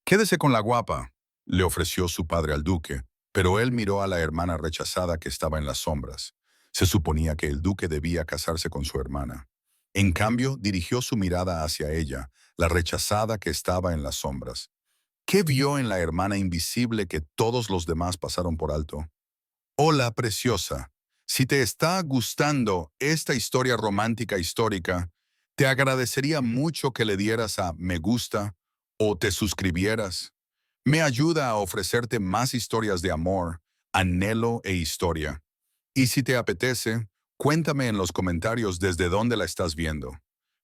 Quédese con la guapa, le ofreció su padre al duque, pero él miró a la hermana rechazada que estaba en las sombras. Se suponía que el duque debía casarse con su hermana. En cambio, dirigió su mirada hacia ella, la rechazada que estaba en las sombras. ¿Qué vio en la hermana invisible que todos los demás pasaron por alto? Hola, preciosa. Si te está gustando esta historia romántica histórica, te agradecería mucho que le dieras a me gusta o te suscribieras. Me ayuda a ofrecerte más historias de amor, anhelo e historia. Y si te apetece, cuéntame en los comentarios desde dónde la estás viendo.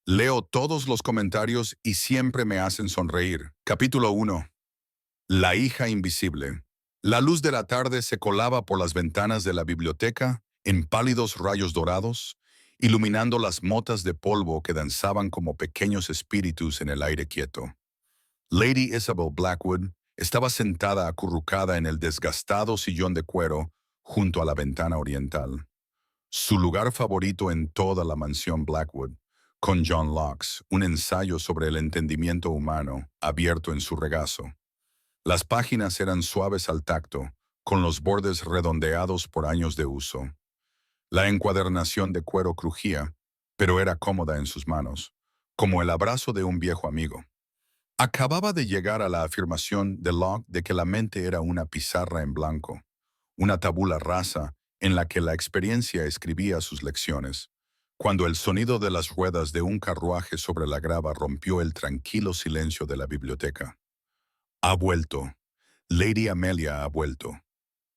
Leo todos los comentarios y siempre me hacen sonreír. Capítulo 1. La hija invisible. La luz de la tarde se colaba por las ventanas de la biblioteca en pálidos rayos dorados, iluminando las motas de polvo que danzaban como pequeños espíritus en el aire quieto. Lady Isabel Blackwood estaba sentada acurrucada en el desgastado sillón de cuero junto a la ventana oriental. Su lugar favorito en toda la mansión Blackwood, con John Locke's, un ensayo sobre el entendimiento humano, abierto en su regazo. Las páginas eran suaves al tacto, con los bordes redondeados por años de uso. La encuadernación de cuero crujía, pero era cómoda en sus manos, como el abrazo de un viejo amigo. Acababa de llegar a la afirmación de Locke de que la mente era una pizarra en blanco, una tabula rasa en la que la experiencia escribía sus lecciones, cuando el sonido de las ruedas de un carruaje sobre la grava rompió el tranquilo silencio de la biblioteca. Ha vuelto. Lady Amelia ha vuelto.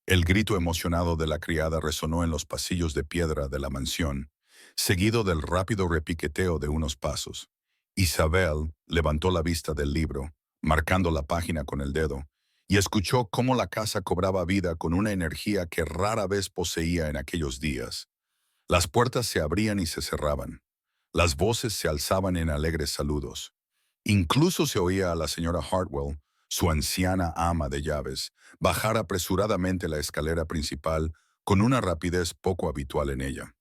El grito emocionado de la criada resonó en los pasillos de piedra de la mansión, seguido del rápido repiqueteo de unos pasos. Isabel levantó la vista del libro, marcando la página con el dedo, y escuchó cómo la casa cobraba vida con una energía que rara vez poseía en aquellos días. Las puertas se abrían y se cerraban. Las voces se alzaban en alegres saludos. Incluso se oía a la señora Hartwell, su anciana ama de llaves, bajar apresuradamente la escalera principal con una rapidez poco habitual en ella.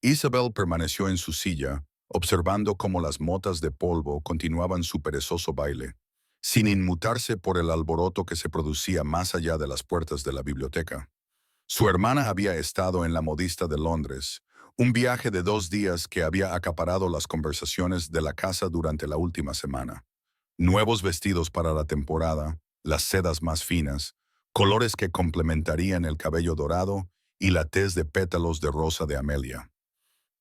Isabel permaneció en su silla, observando cómo las motas de polvo continuaban su perezoso baile, sin inmutarse por el alboroto que se producía más allá de las puertas de la biblioteca. Su hermana había estado en la modista de Londres, un viaje de 2 días que había acaparado las conversaciones de la casa durante la última semana. Nuevos vestidos para la temporada, las sedas más finas, colores que complementarían el cabello dorado y la tez de pétalos de rosa de Amelia.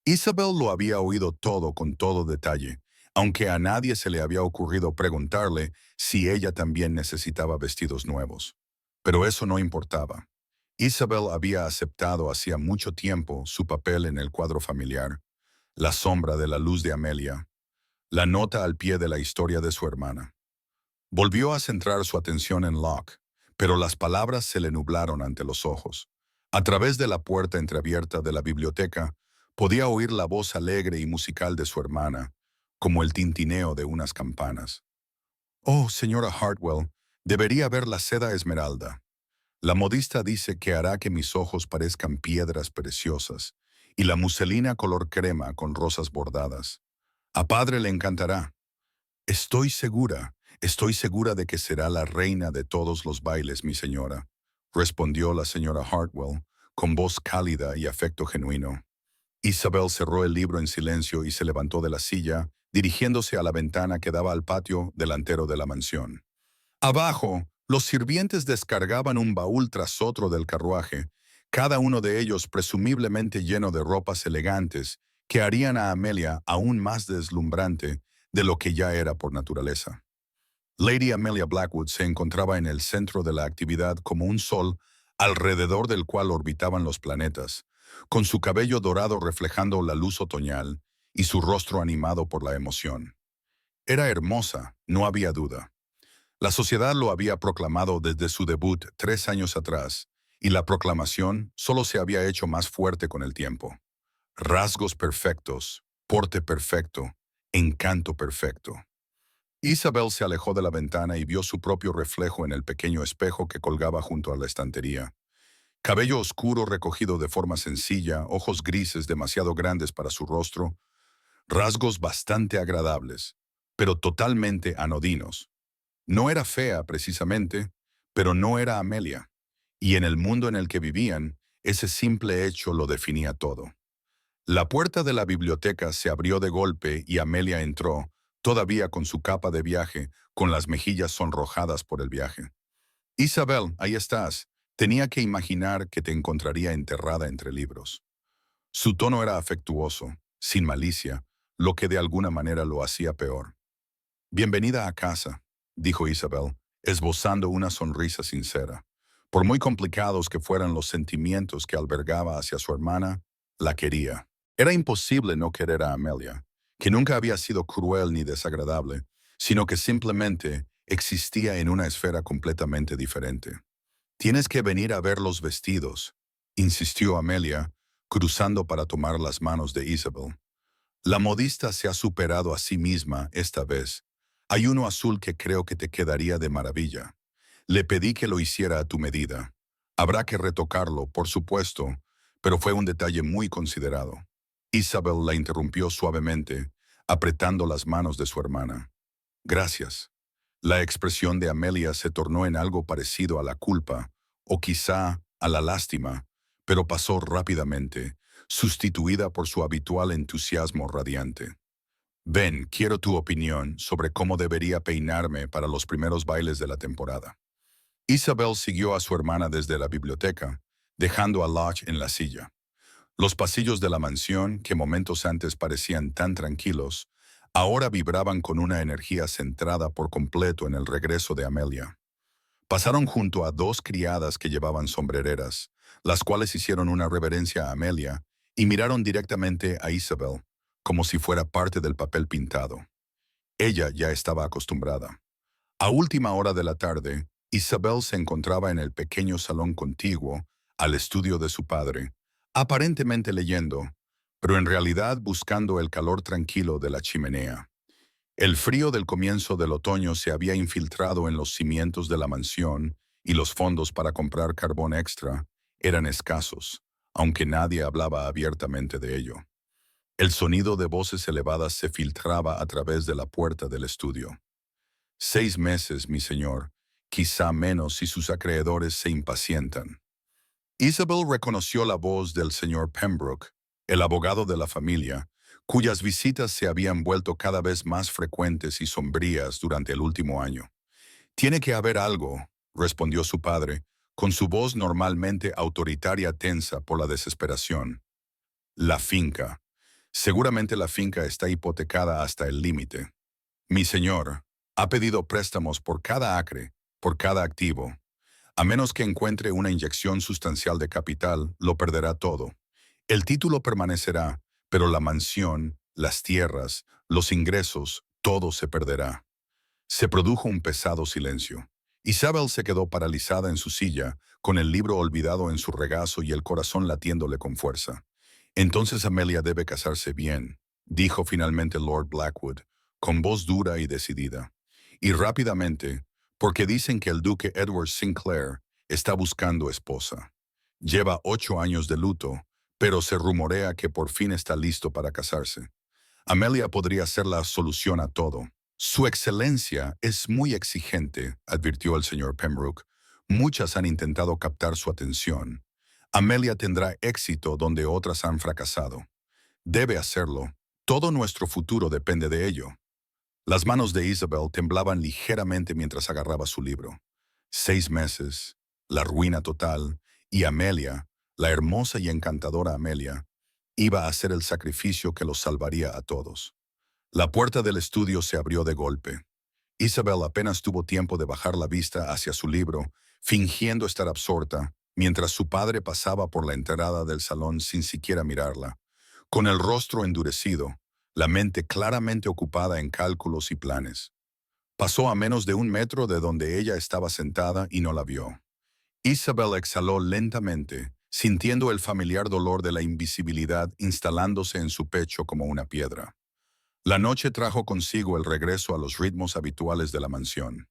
Isabel lo había oído todo con todo detalle, aunque a nadie se le había ocurrido preguntarle si ella también necesitaba vestidos nuevos. Pero eso no importaba. Isabel había aceptado hacía mucho tiempo su papel en el cuadro familiar, la sombra de la luz de Amelia, la nota al pie de la historia de su hermana. Volvió a centrar su atención en Locke, pero las palabras se le nublaron ante los ojos. A través de la puerta entreabierta de la biblioteca, podía oír la voz alegre y musical de su hermana, como el tintineo de unas campanas. «Oh, señora Hartwell, debería ver la seda esmeralda. La modista dice que hará que mis ojos parezcan piedras preciosas, y la muselina color crema con rosas bordadas. A padre le encantará. Estoy segura de que será la reina de todos los bailes, mi señora», respondió la señora Hartwell, con voz cálida y afecto genuino. Isabel cerró el libro en silencio y se levantó de la silla, dirigiéndose a la ventana que daba al patio delantero de la mansión. Abajo, los sirvientes descargaban un baúl tras otro del carruaje, cada uno de ellos presumiblemente lleno de ropas elegantes que harían a Amelia aún más deslumbrante de lo que ya era por naturaleza. Lady Amelia Blackwood se encontraba en el centro de la actividad como un sol alrededor del cual orbitaban los planetas, con su cabello dorado reflejando la luz otoñal y su rostro animado por la emoción. Era hermosa, no había duda. La sociedad lo había proclamado desde su debut 3 años atrás, y la proclamación solo se había hecho más fuerte con el tiempo. Rasgos perfectos, porte perfecto, encanto perfecto. Isabel se alejó de la ventana y vio su propio reflejo en el pequeño espejo que colgaba junto a la estantería. Cabello oscuro recogido de forma sencilla, ojos grises demasiado grandes para su rostro, rasgos bastante agradables, pero totalmente anodinos. No era fea, precisamente, pero no era Amelia. Y en el mundo en el que vivían, ese simple hecho lo definía todo. La puerta de la biblioteca se abrió de golpe y Amelia entró, todavía con su capa de viaje, con las mejillas sonrojadas por el viaje. Isabel, ahí estás. Tenía que imaginar que te encontraría enterrada entre libros. Su tono era afectuoso, sin malicia, lo que de alguna manera lo hacía peor. Bienvenida a casa, dijo Isabel, esbozando una sonrisa sincera. Por muy complicados que fueran los sentimientos que albergaba hacia su hermana, la quería. Era imposible no querer a Amelia, que nunca había sido cruel ni desagradable, sino que simplemente existía en una esfera completamente diferente. Tienes que venir a ver los vestidos, insistió Amelia, cruzando para tomar las manos de Isabel. La modista se ha superado a sí misma esta vez. Hay uno azul que creo que te quedaría de maravilla. Le pedí que lo hiciera a tu medida. Habrá que retocarlo, por supuesto, pero fue un detalle muy considerado. Isabel la interrumpió suavemente, apretando las manos de su hermana. Gracias. La expresión de Amelia se tornó en algo parecido a la culpa, o quizá a la lástima, pero pasó rápidamente, sustituida por su habitual entusiasmo radiante. Ven, quiero tu opinión sobre cómo debería peinarme para los primeros bailes de la temporada. Isabel siguió a su hermana desde la biblioteca, dejando a Lodge en la silla. Los pasillos de la mansión, que momentos antes parecían tan tranquilos, ahora vibraban con una energía centrada por completo en el regreso de Amelia. Pasaron junto a dos criadas que llevaban sombrereras, las cuales hicieron una reverencia a Amelia y miraron directamente a Isabel, como si fuera parte del papel pintado. Ella ya estaba acostumbrada. A última hora de la tarde, Isabel se encontraba en el pequeño salón contiguo al estudio de su padre, aparentemente leyendo, pero en realidad buscando el calor tranquilo de la chimenea. El frío del comienzo del otoño se había infiltrado en los cimientos de la mansión y los fondos para comprar carbón extra eran escasos, aunque nadie hablaba abiertamente de ello. El sonido de voces elevadas se filtraba a través de la puerta del estudio. 6 meses, mi señor, quizá menos si sus acreedores se impacientan. Isabel reconoció la voz del señor Pembroke, el abogado de la familia, cuyas visitas se habían vuelto cada vez más frecuentes y sombrías durante el último año. Tiene que haber algo, respondió su padre, con su voz normalmente autoritaria tensa por la desesperación. La finca. Seguramente la finca está hipotecada hasta el límite. Mi señor, ha pedido préstamos por cada acre, por cada activo. A menos que encuentre una inyección sustancial de capital, lo perderá todo. El título permanecerá, pero la mansión, las tierras, los ingresos, todo se perderá. Se produjo un pesado silencio. Isabel se quedó paralizada en su silla, con el libro olvidado en su regazo y el corazón latiéndole con fuerza. Entonces Amelia debe casarse bien, dijo finalmente Lord Blackwood, con voz dura y decidida. Y rápidamente, porque dicen que el duque Edward Sinclair está buscando esposa. Lleva 8 años de luto, pero se rumorea que por fin está listo para casarse. Amelia podría ser la solución a todo. Su excelencia es muy exigente, advirtió el señor Pembroke. Muchas han intentado captar su atención. Amelia tendrá éxito donde otras han fracasado. Debe hacerlo. Todo nuestro futuro depende de ello. Las manos de Isabel temblaban ligeramente mientras agarraba su libro. 6 meses, la ruina total, y Amelia, la hermosa y encantadora Amelia, iba a hacer el sacrificio que los salvaría a todos. La puerta del estudio se abrió de golpe. Isabel apenas tuvo tiempo de bajar la vista hacia su libro, fingiendo estar absorta, mientras su padre pasaba por la entrada del salón sin siquiera mirarla, con el rostro endurecido, la mente claramente ocupada en cálculos y planes. Pasó a menos de 1 metro de donde ella estaba sentada y no la vio. Isabel exhaló lentamente, sintiendo el familiar dolor de la invisibilidad instalándose en su pecho como una piedra. La noche trajo consigo el regreso a los ritmos habituales de la mansión.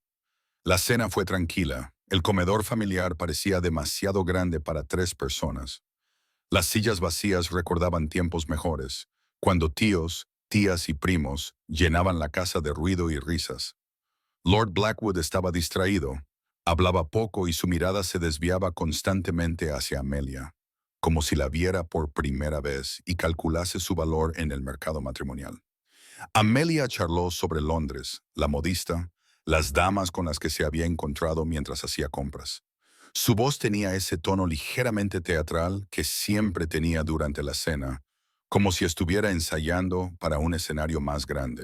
La cena fue tranquila. El comedor familiar parecía demasiado grande para 3 personas. Las sillas vacías recordaban tiempos mejores, cuando tíos, tías y primos llenaban la casa de ruido y risas. Lord Blackwood estaba distraído, hablaba poco y su mirada se desviaba constantemente hacia Amelia, como si la viera por primera vez y calculase su valor en el mercado matrimonial. Amelia charló sobre Londres, la modista, las damas con las que se había encontrado mientras hacía compras. Su voz tenía ese tono ligeramente teatral que siempre tenía durante la cena, como si estuviera ensayando para un escenario más grande.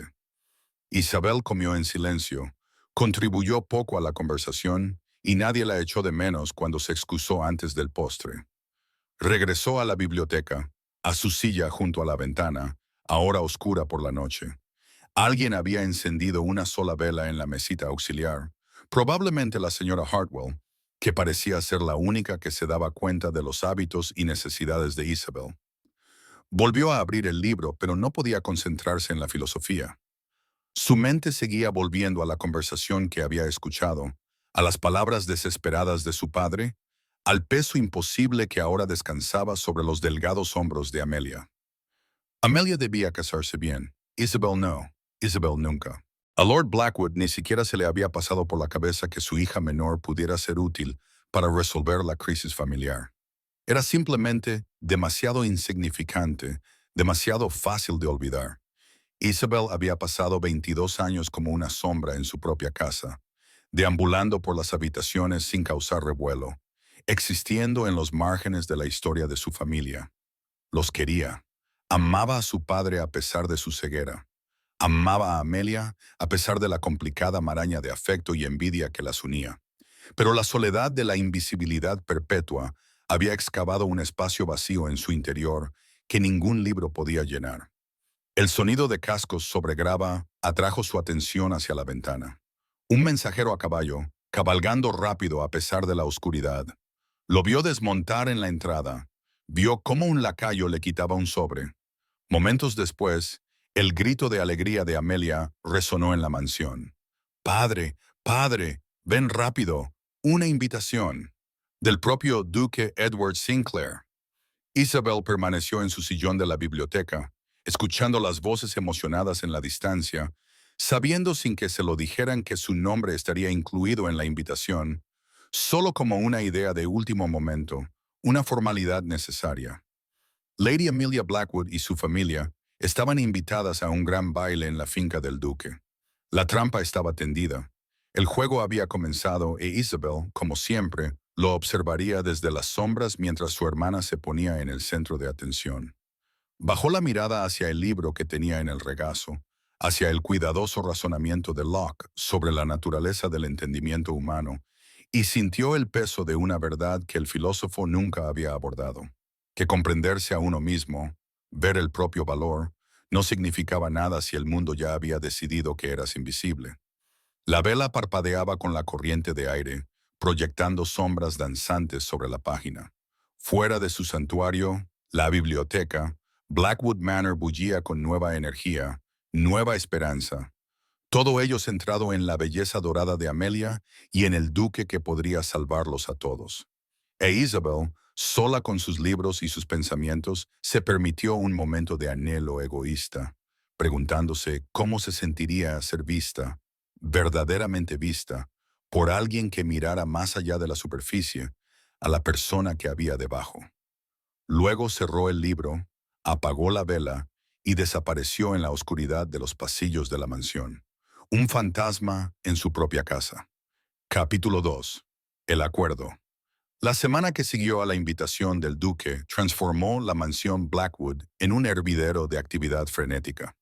Isabel comió en silencio, contribuyó poco a la conversación y nadie la echó de menos cuando se excusó antes del postre. Regresó a la biblioteca, a su silla junto a la ventana, ahora oscura por la noche. Alguien había encendido una sola vela en la mesita auxiliar, probablemente la señora Hartwell, que parecía ser la única que se daba cuenta de los hábitos y necesidades de Isabel. Volvió a abrir el libro, pero no podía concentrarse en la filosofía. Su mente seguía volviendo a la conversación que había escuchado, a las palabras desesperadas de su padre, al peso imposible que ahora descansaba sobre los delgados hombros de Amelia. Amelia debía casarse bien, Isabel no, Isabel nunca. A Lord Blackwood ni siquiera se le había pasado por la cabeza que su hija menor pudiera ser útil para resolver la crisis familiar. Era simplemente demasiado insignificante, demasiado fácil de olvidar. Isabel había pasado 22 años como una sombra en su propia casa, deambulando por las habitaciones sin causar revuelo, existiendo en los márgenes de la historia de su familia. Los quería. Amaba a su padre a pesar de su ceguera. Amaba a Amelia a pesar de la complicada maraña de afecto y envidia que las unía. Pero la soledad de la invisibilidad perpetua había excavado un espacio vacío en su interior que ningún libro podía llenar. El sonido de cascos sobre grava atrajo su atención hacia la ventana. Un mensajero a caballo, cabalgando rápido a pesar de la oscuridad. Lo vio desmontar en la entrada. Vio cómo un lacayo le quitaba un sobre. Momentos después, el grito de alegría de Amelia resonó en la mansión. «Padre, padre, ven rápido, una invitación», del propio duque Edward Sinclair. Isabel permaneció en su sillón de la biblioteca, escuchando las voces emocionadas en la distancia, sabiendo sin que se lo dijeran que su nombre estaría incluido en la invitación, solo como una idea de último momento, una formalidad necesaria. Lady Amelia Blackwood y su familia estaban invitadas a un gran baile en la finca del duque. La trampa estaba tendida. El juego había comenzado e Isabel, como siempre, lo observaría desde las sombras mientras su hermana se ponía en el centro de atención. Bajó la mirada hacia el libro que tenía en el regazo, hacia el cuidadoso razonamiento de Locke sobre la naturaleza del entendimiento humano, y sintió el peso de una verdad que el filósofo nunca había abordado, que comprenderse a uno mismo, ver el propio valor, no significaba nada si el mundo ya había decidido que eras invisible. La vela parpadeaba con la corriente de aire, proyectando sombras danzantes sobre la página. Fuera de su santuario, la biblioteca, Blackwood Manor bullía con nueva energía, nueva esperanza. Todo ello centrado en la belleza dorada de Amelia y en el duque que podría salvarlos a todos. E Isabel, sola con sus libros y sus pensamientos, se permitió un momento de anhelo egoísta, preguntándose cómo se sentiría ser vista, verdaderamente vista, por alguien que mirara más allá de la superficie, a la persona que había debajo. Luego cerró el libro, apagó la vela y desapareció en la oscuridad de los pasillos de la mansión. Un fantasma en su propia casa. Capítulo 2. El acuerdo. La semana que siguió a la invitación del duque transformó la mansión Blackwood en un hervidero de actividad frenética.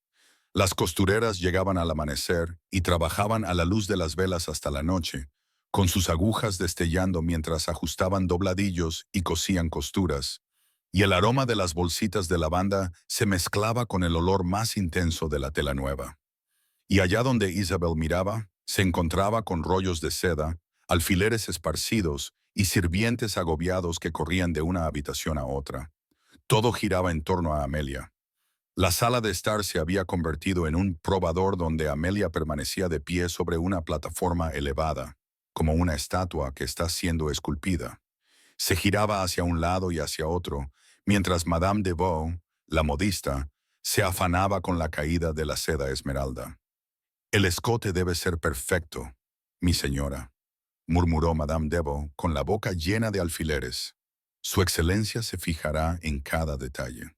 Las costureras llegaban al amanecer y trabajaban a la luz de las velas hasta la noche, con sus agujas destellando mientras ajustaban dobladillos y cosían costuras, y el aroma de las bolsitas de lavanda se mezclaba con el olor más intenso de la tela nueva. Y allá donde Isabel miraba, se encontraba con rollos de seda, alfileres esparcidos y sirvientes agobiados que corrían de una habitación a otra. Todo giraba en torno a Amelia. La sala de estar se había convertido en un probador donde Amelia permanecía de pie sobre una plataforma elevada, como una estatua que está siendo esculpida. Se giraba hacia un lado y hacia otro, mientras Madame de Vaux, la modista, se afanaba con la caída de la seda esmeralda. El escote debe ser perfecto, mi señora, murmuró Madame Devo con la boca llena de alfileres. Su excelencia se fijará en cada detalle.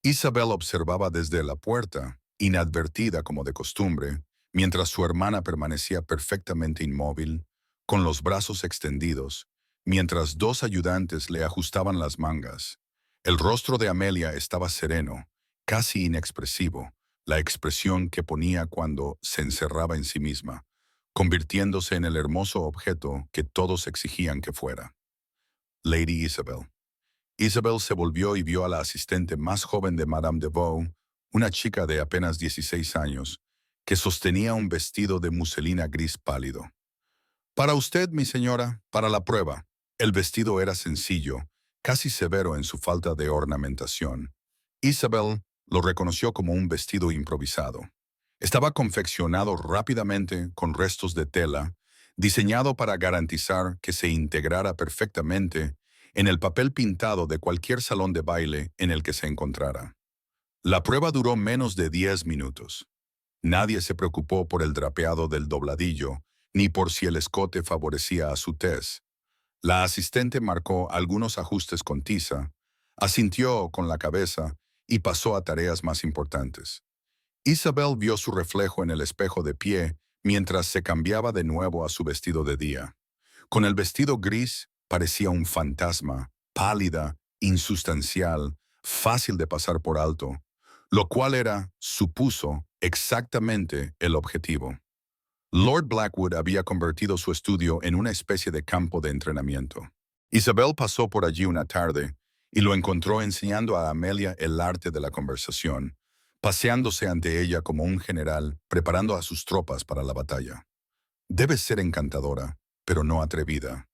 Isabel observaba desde la puerta, inadvertida como de costumbre, mientras su hermana permanecía perfectamente inmóvil, con los brazos extendidos, mientras dos ayudantes le ajustaban las mangas. El rostro de Amelia estaba sereno, casi inexpresivo, la expresión que ponía cuando se encerraba en sí misma, convirtiéndose en el hermoso objeto que todos exigían que fuera. Lady Isabel. Isabel se volvió y vio a la asistente más joven de Madame de Bow, una chica de apenas 16 años, que sostenía un vestido de muselina gris pálido. Para usted, mi señora, para la prueba. El vestido era sencillo, casi severo en su falta de ornamentación. Isabel lo reconoció como un vestido improvisado. Estaba confeccionado rápidamente con restos de tela, diseñado para garantizar que se integrara perfectamente en el papel pintado de cualquier salón de baile en el que se encontrara. La prueba duró menos de 10 minutos. Nadie se preocupó por el drapeado del dobladillo, ni por si el escote favorecía a su tez. La asistente marcó algunos ajustes con tiza, asintió con la cabeza y pasó a tareas más importantes. Isabel vio su reflejo en el espejo de pie mientras se cambiaba de nuevo a su vestido de día. Con el vestido gris parecía un fantasma, pálida, insustancial, fácil de pasar por alto, lo cual era, supuso, exactamente el objetivo. Lord Blackwood había convertido su estudio en una especie de campo de entrenamiento. Isabel pasó por allí una tarde y lo encontró enseñando a Amelia el arte de la conversación, paseándose ante ella como un general preparando a sus tropas para la batalla. Debes ser encantadora, pero no atrevida.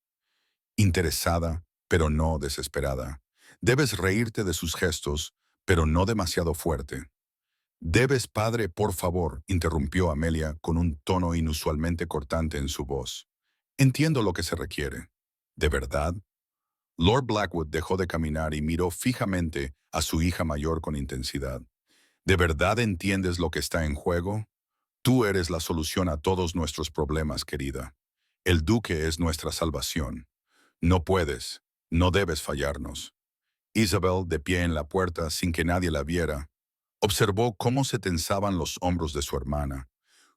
Interesada, pero no desesperada. Debes reírte de sus gestos, pero no demasiado fuerte. Debes, padre, por favor, interrumpió Amelia con un tono inusualmente cortante en su voz. Entiendo lo que se requiere. ¿De verdad? Lord Blackwood dejó de caminar y miró fijamente a su hija mayor con intensidad. ¿De verdad entiendes lo que está en juego? Tú eres la solución a todos nuestros problemas, querida. El duque es nuestra salvación. No puedes, no debes fallarnos. Isabel, de pie en la puerta sin que nadie la viera, observó cómo se tensaban los hombros de su hermana,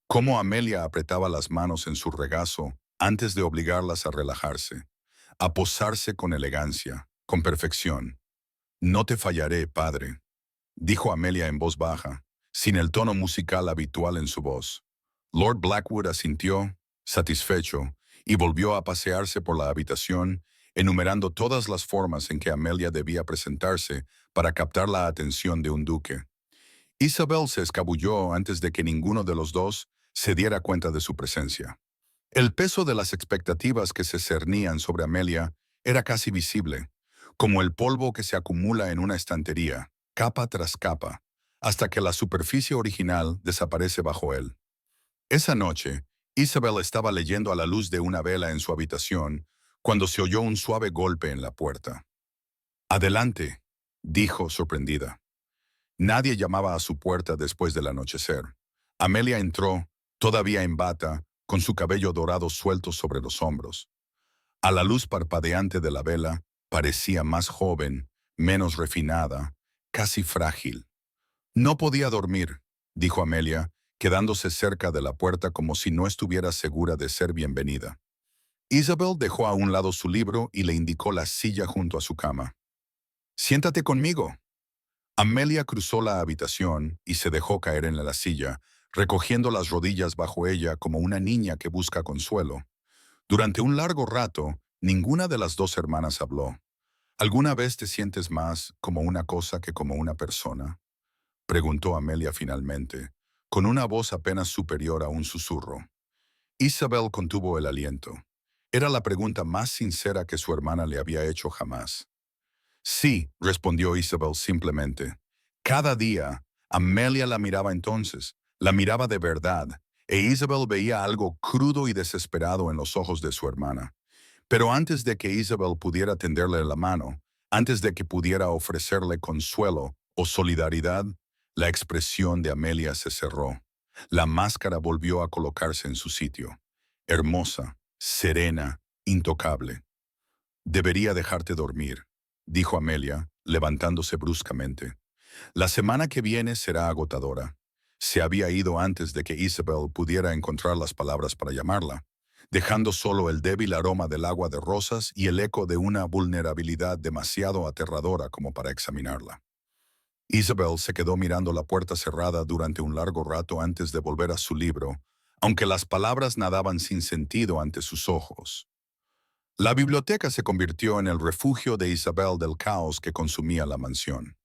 cómo Amelia apretaba las manos en su regazo antes de obligarlas a relajarse, a posarse con elegancia, con perfección. No te fallaré, padre, dijo Amelia en voz baja, sin el tono musical habitual en su voz. Lord Blackwood asintió, satisfecho, y volvió a pasearse por la habitación, enumerando todas las formas en que Amelia debía presentarse para captar la atención de un duque. Isabel se escabulló antes de que ninguno de los dos se diera cuenta de su presencia. El peso de las expectativas que se cernían sobre Amelia era casi visible, como el polvo que se acumula en una estantería, capa tras capa, hasta que la superficie original desaparece bajo él. Esa noche, Isabel estaba leyendo a la luz de una vela en su habitación cuando se oyó un suave golpe en la puerta. «Adelante», dijo sorprendida. Nadie llamaba a su puerta después del anochecer. Amelia entró, todavía en bata, con su cabello dorado suelto sobre los hombros. A la luz parpadeante de la vela, parecía más joven, menos refinada, casi frágil. «No podía dormir», dijo Amelia, quedándose cerca de la puerta como si no estuviera segura de ser bienvenida. Isabel dejó a un lado su libro y le indicó la silla junto a su cama. «Siéntate conmigo». Amelia cruzó la habitación y se dejó caer en la silla, recogiendo las rodillas bajo ella como una niña que busca consuelo. Durante un largo rato, ninguna de las dos hermanas habló. «¿Alguna vez te sientes más como una cosa que como una persona?», preguntó Amelia finalmente, con una voz apenas superior a un susurro. Isabel contuvo el aliento. Era la pregunta más sincera que su hermana le había hecho jamás. «Sí», respondió Isabel simplemente. Cada día, Amelia la miraba entonces, la miraba de verdad, e Isabel veía algo crudo y desesperado en los ojos de su hermana. Pero antes de que Isabel pudiera tenderle la mano, antes de que pudiera ofrecerle consuelo o solidaridad, la expresión de Amelia se cerró. La máscara volvió a colocarse en su sitio. Hermosa, serena, intocable. Debería dejarte dormir, dijo Amelia, levantándose bruscamente. La semana que viene será agotadora. Se había ido antes de que Isabel pudiera encontrar las palabras para llamarla, dejando solo el débil aroma del agua de rosas y el eco de una vulnerabilidad demasiado aterradora como para examinarla. Isabel se quedó mirando la puerta cerrada durante un largo rato antes de volver a su libro, aunque las palabras nadaban sin sentido ante sus ojos. La biblioteca se convirtió en el refugio de Isabel del caos que consumía la mansión.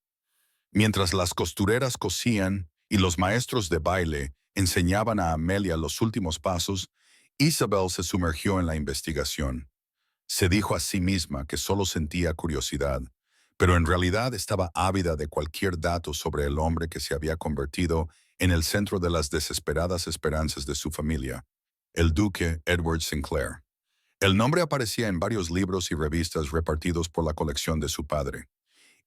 Mientras las costureras cosían y los maestros de baile enseñaban a Amelia los últimos pasos, Isabel se sumergió en la investigación. Se dijo a sí misma que solo sentía curiosidad, pero en realidad estaba ávida de cualquier dato sobre el hombre que se había convertido en el centro de las desesperadas esperanzas de su familia, el duque Edward Sinclair. El nombre aparecía en varios libros y revistas repartidos por la colección de su padre.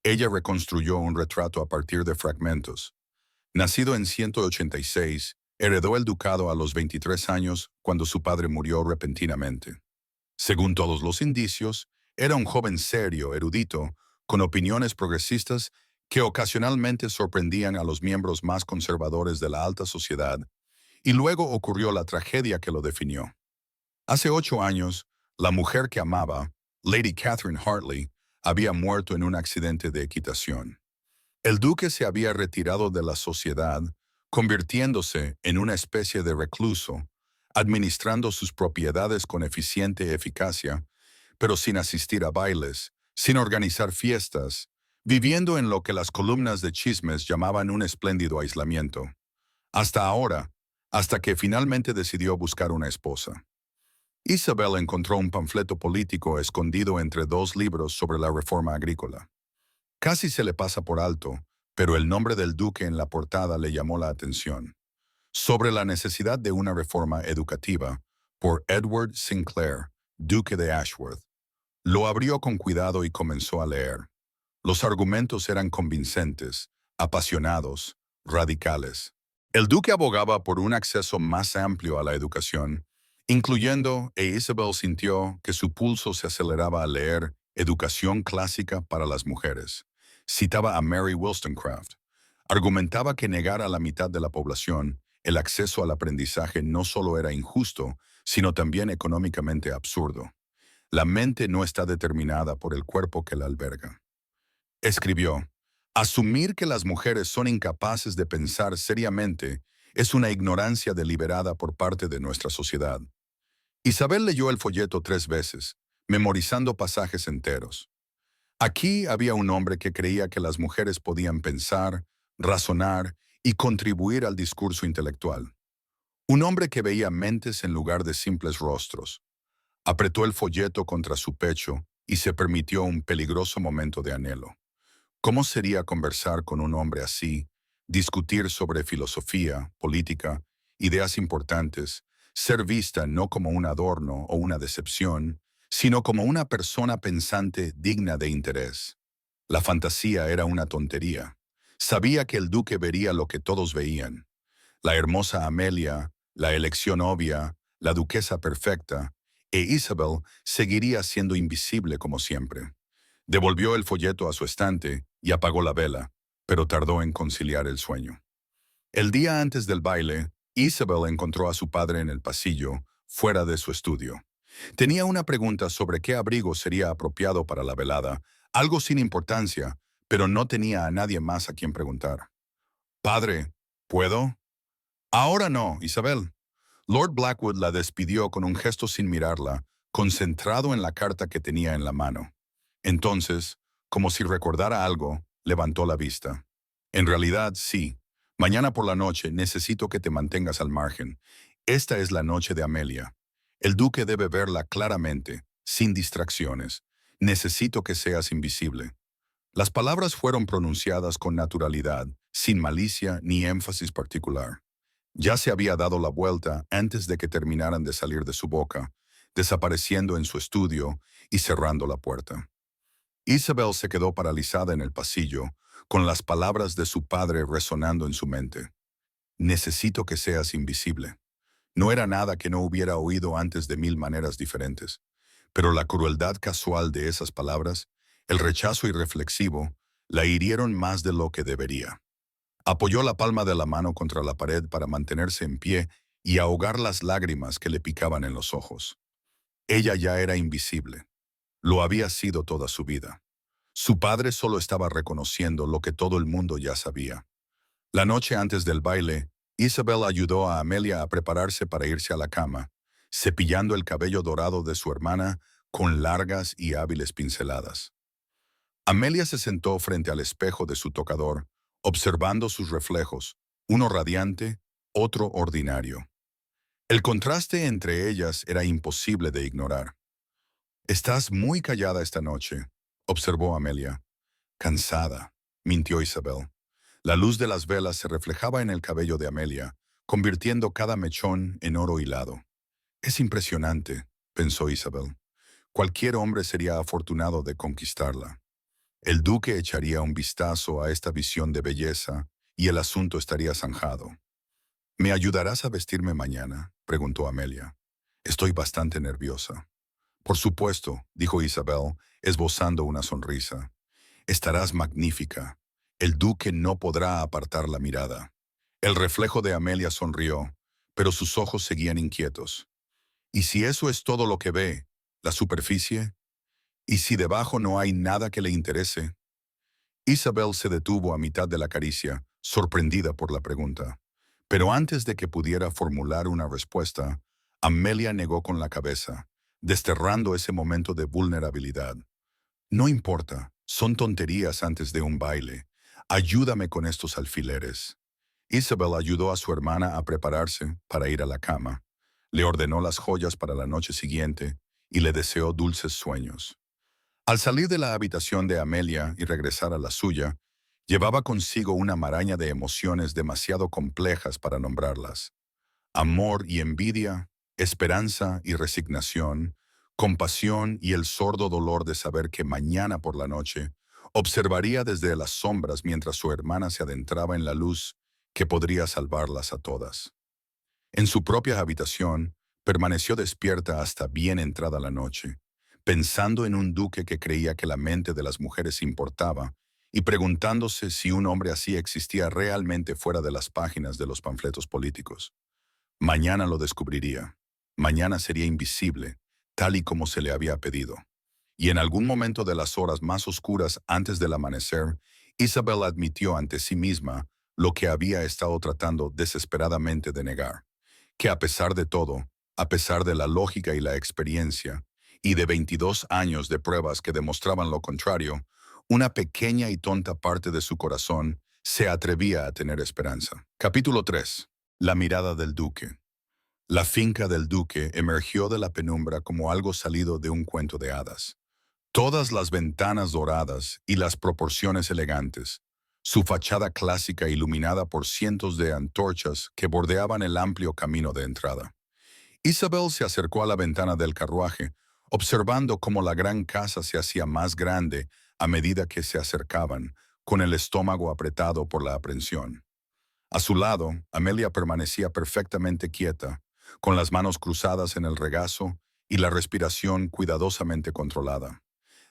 Ella reconstruyó un retrato a partir de fragmentos. Nacido en 186, heredó el ducado a los 23 años cuando su padre murió repentinamente. Según todos los indicios, era un joven serio, erudito, con opiniones progresistas que ocasionalmente sorprendían a los miembros más conservadores de la alta sociedad, y luego ocurrió la tragedia que lo definió. Hace 8 años, la mujer que amaba, Lady Catherine Hartley, había muerto en un accidente de equitación. El duque se había retirado de la sociedad, convirtiéndose en una especie de recluso, administrando sus propiedades con eficiente eficacia, pero sin asistir a bailes, sin organizar fiestas, viviendo en lo que las columnas de chismes llamaban un espléndido aislamiento. Hasta ahora, hasta que finalmente decidió buscar una esposa. Isabel encontró un panfleto político escondido entre 2 libros sobre la reforma agrícola. Casi se le pasa por alto, pero el nombre del duque en la portada le llamó la atención. Sobre la necesidad de una reforma educativa, por Edward Sinclair, duque de Ashworth. Lo abrió con cuidado y comenzó a leer. Los argumentos eran convincentes, apasionados, radicales. El duque abogaba por un acceso más amplio a la educación, incluyendo, e Isabel sintió que su pulso se aceleraba al leer Educación clásica para las mujeres. Citaba a Mary Wollstonecraft. Argumentaba que negar a la mitad de la población el acceso al aprendizaje no solo era injusto, sino también económicamente absurdo. La mente no está determinada por el cuerpo que la alberga. Escribió, asumir que las mujeres son incapaces de pensar seriamente es una ignorancia deliberada por parte de nuestra sociedad. Isabel leyó el folleto 3 veces, memorizando pasajes enteros. Aquí había un hombre que creía que las mujeres podían pensar, razonar y contribuir al discurso intelectual. Un hombre que veía mentes en lugar de simples rostros. Apretó el folleto contra su pecho y se permitió un peligroso momento de anhelo. ¿Cómo sería conversar con un hombre así, discutir sobre filosofía, política, ideas importantes, ser vista no como un adorno o una decepción, sino como una persona pensante digna de interés? La fantasía era una tontería. Sabía que el duque vería lo que todos veían. La hermosa Amelia, la elección obvia, la duquesa perfecta, e Isabel seguiría siendo invisible como siempre. Devolvió el folleto a su estante y apagó la vela, pero tardó en conciliar el sueño. El día antes del baile, Isabel encontró a su padre en el pasillo, fuera de su estudio. Tenía una pregunta sobre qué abrigo sería apropiado para la velada, algo sin importancia, pero no tenía a nadie más a quien preguntar. «Padre, ¿puedo?» «Ahora no, Isabel». Lord Blackwood la despidió con un gesto sin mirarla, concentrado en la carta que tenía en la mano. Entonces, como si recordara algo, levantó la vista. «En realidad, sí. Mañana por la noche necesito que te mantengas al margen. Esta es la noche de Amelia. El duque debe verla claramente, sin distracciones. Necesito que seas invisible». Las palabras fueron pronunciadas con naturalidad, sin malicia ni énfasis particular. Ya se había dado la vuelta antes de que terminaran de salir de su boca, desapareciendo en su estudio y cerrando la puerta. Isabel se quedó paralizada en el pasillo, con las palabras de su padre resonando en su mente. Necesito que seas invisible. No era nada que no hubiera oído antes de 1000 maneras diferentes. Pero la crueldad casual de esas palabras, el rechazo irreflexivo, la hirieron más de lo que debería. Apoyó la palma de la mano contra la pared para mantenerse en pie y ahogar las lágrimas que le picaban en los ojos. Ella ya era invisible. Lo había sido toda su vida. Su padre solo estaba reconociendo lo que todo el mundo ya sabía. La noche antes del baile, Isabel ayudó a Amelia a prepararse para irse a la cama, cepillando el cabello dorado de su hermana con largas y hábiles pinceladas. Amelia se sentó frente al espejo de su tocador, observando sus reflejos, uno radiante, otro ordinario. El contraste entre ellas era imposible de ignorar. «Estás muy callada esta noche», observó Amelia. «Cansada», mintió Isabel. La luz de las velas se reflejaba en el cabello de Amelia, convirtiendo cada mechón en oro hilado. «Es impresionante», pensó Isabel. Cualquier hombre sería afortunado de conquistarla. El duque echaría un vistazo a esta visión de belleza y el asunto estaría zanjado. «¿Me ayudarás a vestirme mañana?», preguntó Amelia. «Estoy bastante nerviosa». «Por supuesto», dijo Isabel, esbozando una sonrisa. «Estarás magnífica. El duque no podrá apartar la mirada». El reflejo de Amelia sonrió, pero sus ojos seguían inquietos. «¿Y si eso es todo lo que ve, la superficie? ¿Y si debajo no hay nada que le interese?». Isabel se detuvo a mitad de la caricia, sorprendida por la pregunta. Pero antes de que pudiera formular una respuesta, Amelia negó con la cabeza, desterrando ese momento de vulnerabilidad. «No importa, son tonterías antes de un baile. Ayúdame con estos alfileres». Isabel ayudó a su hermana a prepararse para ir a la cama. Le ordenó las joyas para la noche siguiente y le deseó dulces sueños. Al salir de la habitación de Amelia y regresar a la suya, llevaba consigo una maraña de emociones demasiado complejas para nombrarlas. Amor y envidia, esperanza y resignación, compasión y el sordo dolor de saber que mañana por la noche observaría desde las sombras mientras su hermana se adentraba en la luz que podría salvarlas a todas. En su propia habitación, permaneció despierta hasta bien entrada la noche, pensando en un duque que creía que la mente de las mujeres importaba y preguntándose si un hombre así existía realmente fuera de las páginas de los panfletos políticos. Mañana lo descubriría. Mañana sería invisible, tal y como se le había pedido. Y en algún momento de las horas más oscuras antes del amanecer, Isabel admitió ante sí misma lo que había estado tratando desesperadamente de negar, que a pesar de todo, a pesar de la lógica y la experiencia, y de 22 años de pruebas que demostraban lo contrario, una pequeña y tonta parte de su corazón se atrevía a tener esperanza. Capítulo 3. La mirada del duque. La finca del duque emergió de la penumbra como algo salido de un cuento de hadas. Todas las ventanas doradas y las proporciones elegantes, su fachada clásica iluminada por cientos de antorchas que bordeaban el amplio camino de entrada. Isabel se acercó a la ventana del carruaje, observando cómo la gran casa se hacía más grande a medida que se acercaban, con el estómago apretado por la aprensión. A su lado, Amelia permanecía perfectamente quieta, con las manos cruzadas en el regazo y la respiración cuidadosamente controlada.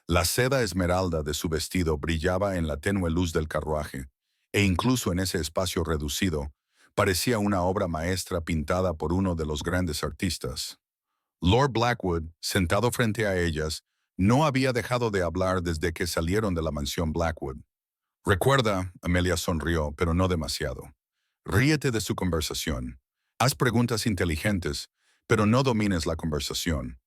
La seda esmeralda de su vestido brillaba en la tenue luz del carruaje, e incluso en ese espacio reducido, parecía una obra maestra pintada por uno de los grandes artistas. Lord Blackwood, sentado frente a ellas, no había dejado de hablar desde que salieron de la mansión Blackwood. «Recuerda», Amelia sonrió, pero no demasiado. «Ríete de su conversación. Haz preguntas inteligentes, pero no domines la conversación».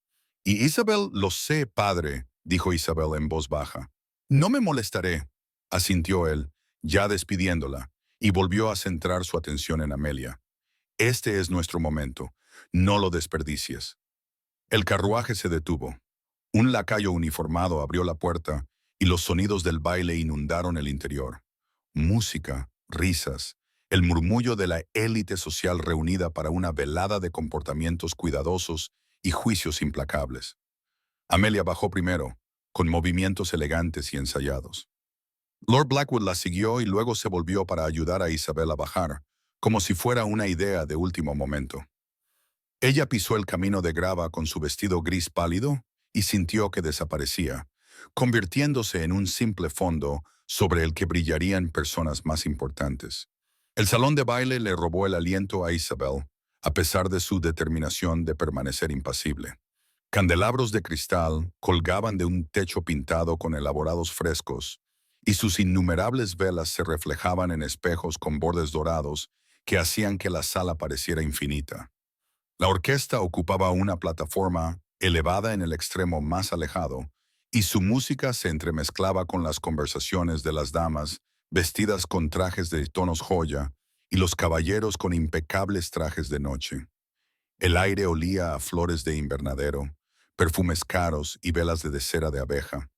«Y Isabel, lo sé, padre», dijo Isabel en voz baja. «No me molestaré», asintió él, ya despidiéndola, y volvió a centrar su atención en Amelia. «Este es nuestro momento. No lo desperdicies». El carruaje se detuvo. Un lacayo uniformado abrió la puerta y los sonidos del baile inundaron el interior. Música, risas, el murmullo de la élite social reunida para una velada de comportamientos cuidadosos y juicios implacables. Amelia bajó primero, con movimientos elegantes y ensayados. Lord Blackwood la siguió y luego se volvió para ayudar a Isabel a bajar, como si fuera una idea de último momento. Ella pisó el camino de grava con su vestido gris pálido y sintió que desaparecía, convirtiéndose en un simple fondo sobre el que brillarían personas más importantes. El salón de baile le robó el aliento a Isabel, a pesar de su determinación de permanecer impasible. Candelabros de cristal colgaban de un techo pintado con elaborados frescos, y sus innumerables velas se reflejaban en espejos con bordes dorados que hacían que la sala pareciera infinita. La orquesta ocupaba una plataforma elevada en el extremo más alejado, y su música se entremezclaba con las conversaciones de las damas vestidas con trajes de tonos joya y los caballeros con impecables trajes de noche. El aire olía a flores de invernadero, perfumes caros y velas de cera de abeja.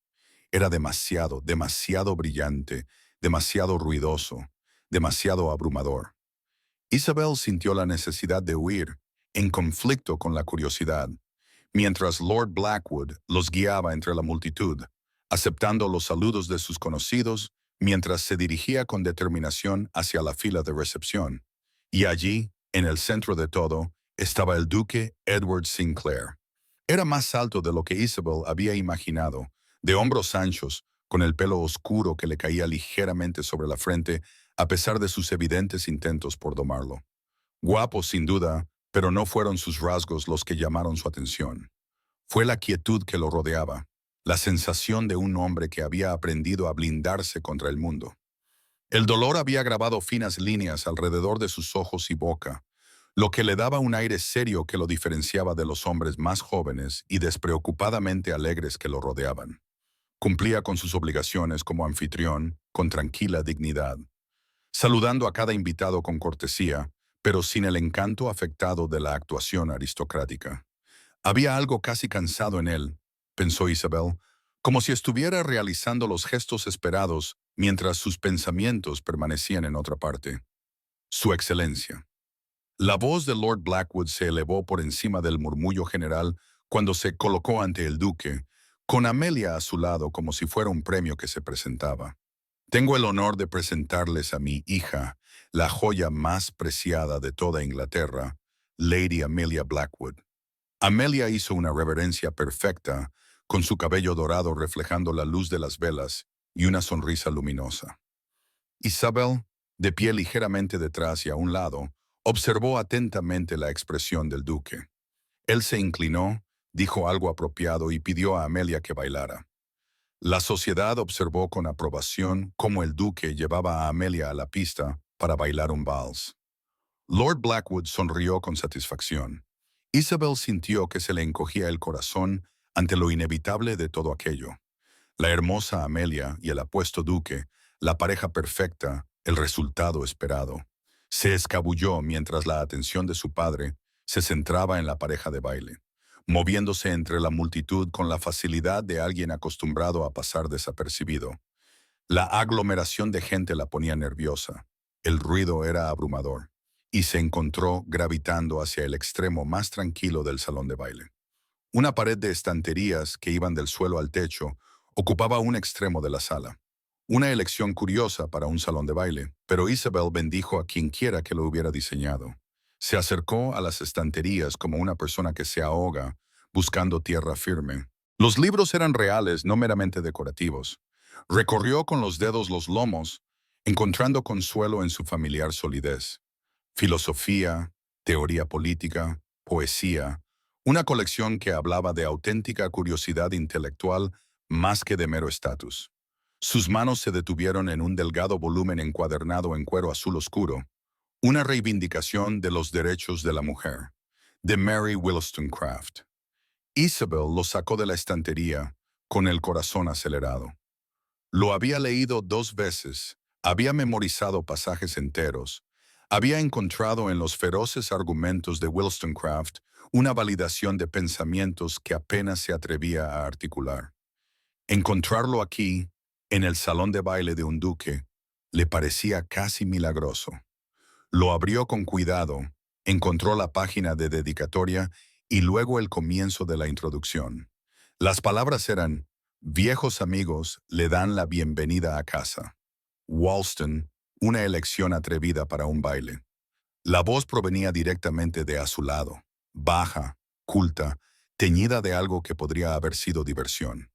Era demasiado, demasiado brillante, demasiado ruidoso, demasiado abrumador. Isabel sintió la necesidad de huir, en conflicto con la curiosidad, mientras Lord Blackwood los guiaba entre la multitud, aceptando los saludos de sus conocidos mientras se dirigía con determinación hacia la fila de recepción. Y allí, en el centro de todo, estaba el duque Edward Sinclair. Era más alto de lo que Isabel había imaginado, de hombros anchos, con el pelo oscuro que le caía ligeramente sobre la frente a pesar de sus evidentes intentos por domarlo. Guapo, sin duda, pero no fueron sus rasgos los que llamaron su atención. Fue la quietud que lo rodeaba, la sensación de un hombre que había aprendido a blindarse contra el mundo. El dolor había grabado finas líneas alrededor de sus ojos y boca, lo que le daba un aire serio que lo diferenciaba de los hombres más jóvenes y despreocupadamente alegres que lo rodeaban. Cumplía con sus obligaciones como anfitrión, con tranquila dignidad, saludando a cada invitado con cortesía, pero sin el encanto afectado de la actuación aristocrática. Había algo casi cansado en él, pensó Isabel, como si estuviera realizando los gestos esperados mientras sus pensamientos permanecían en otra parte. Su excelencia. La voz de Lord Blackwood se elevó por encima del murmullo general cuando se colocó ante el duque, con Amelia a su lado como si fuera un premio que se presentaba. Tengo el honor de presentarles a mi hija, la joya más preciada de toda Inglaterra, Lady Amelia Blackwood. Amelia hizo una reverencia perfecta, con su cabello dorado reflejando la luz de las velas y una sonrisa luminosa. Isabel, de pie ligeramente detrás y a un lado, observó atentamente la expresión del duque. Él se inclinó, dijo algo apropiado y pidió a Amelia que bailara. La sociedad observó con aprobación cómo el duque llevaba a Amelia a la pista para bailar un vals. Lord Blackwood sonrió con satisfacción. Isabel sintió que se le encogía el corazón ante lo inevitable de todo aquello. La hermosa Amelia y el apuesto duque, la pareja perfecta, el resultado esperado. Se escabulló mientras la atención de su padre se centraba en la pareja de baile, moviéndose entre la multitud con la facilidad de alguien acostumbrado a pasar desapercibido. La aglomeración de gente la ponía nerviosa. El ruido era abrumador, y se encontró gravitando hacia el extremo más tranquilo del salón de baile. Una pared de estanterías que iban del suelo al techo ocupaba un extremo de la sala. Una elección curiosa para un salón de baile, pero Isabel bendijo a quien quiera que lo hubiera diseñado. Se acercó a las estanterías como una persona que se ahoga, buscando tierra firme. Los libros eran reales, no meramente decorativos. Recorrió con los dedos los lomos, encontrando consuelo en su familiar solidez. Filosofía, teoría política, poesía, una colección que hablaba de auténtica curiosidad intelectual más que de mero estatus. Sus manos se detuvieron en un delgado volumen encuadernado en cuero azul oscuro, una reivindicación de los derechos de la mujer, de Mary Wollstonecraft. Isabel lo sacó de la estantería, con el corazón acelerado. Lo había leído 2 veces, había memorizado pasajes enteros, había encontrado en los feroces argumentos de Wollstonecraft una validación de pensamientos que apenas se atrevía a articular. Encontrarlo aquí, en el salón de baile de un duque, le parecía casi milagroso. Lo abrió con cuidado, encontró la página de dedicatoria y luego el comienzo de la introducción. Las palabras eran: viejos amigos le dan la bienvenida a casa. Wollstone, una elección atrevida para un baile. La voz provenía directamente de a su lado, baja, culta, teñida de algo que podría haber sido diversión.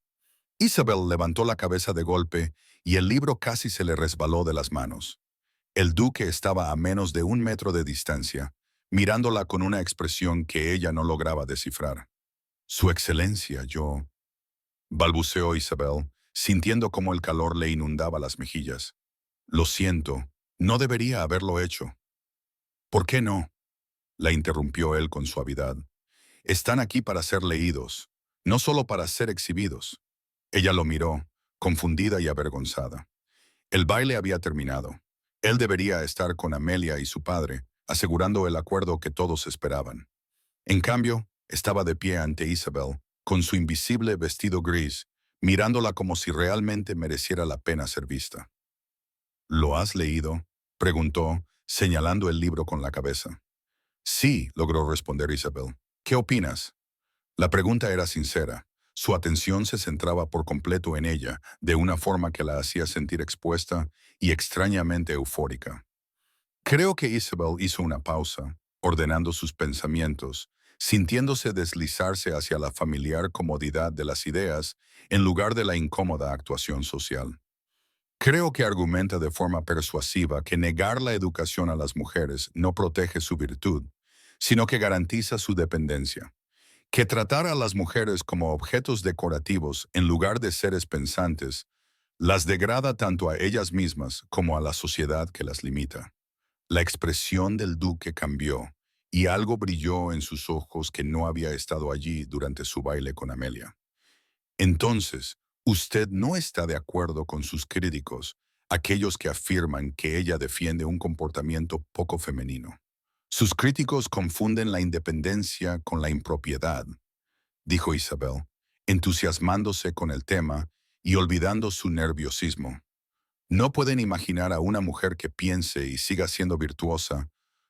Isabel levantó la cabeza de golpe y el libro casi se le resbaló de las manos. El duque estaba a menos de 1 metro de distancia, mirándola con una expresión que ella no lograba descifrar. Su excelencia, yo... balbuceó Isabel, sintiendo cómo el calor le inundaba las mejillas. Lo siento, no debería haberlo hecho. ¿Por qué no? La interrumpió él con suavidad. Están aquí para ser leídos, no solo para ser exhibidos. Ella lo miró, confundida y avergonzada. El baile había terminado. Él debería estar con Amelia y su padre, asegurando el acuerdo que todos esperaban. En cambio, estaba de pie ante Isabel, con su invisible vestido gris, mirándola como si realmente mereciera la pena ser vista. ¿Lo has leído?, preguntó, señalando el libro con la cabeza. Sí, logró responder Isabel. ¿Qué opinas? La pregunta era sincera. Su atención se centraba por completo en ella, de una forma que la hacía sentir expuesta y extrañamente eufórica. Creo que Isabel hizo una pausa, ordenando sus pensamientos, sintiéndose deslizarse hacia la familiar comodidad de las ideas en lugar de la incómoda actuación social. Creo que argumenta de forma persuasiva que negar la educación a las mujeres no protege su virtud, sino que garantiza su dependencia. Que tratar a las mujeres como objetos decorativos en lugar de seres pensantes las degrada tanto a ellas mismas como a la sociedad que las limita. La expresión del duque cambió y algo brilló en sus ojos que no había estado allí durante su baile con Amelia. Entonces, usted no está de acuerdo con sus críticos, aquellos que afirman que ella defiende un comportamiento poco femenino. Sus críticos confunden la independencia con la impropiedad, dijo Isabel, entusiasmándose con el tema y olvidando su nerviosismo. No pueden imaginar a una mujer que piense y siga siendo virtuosa,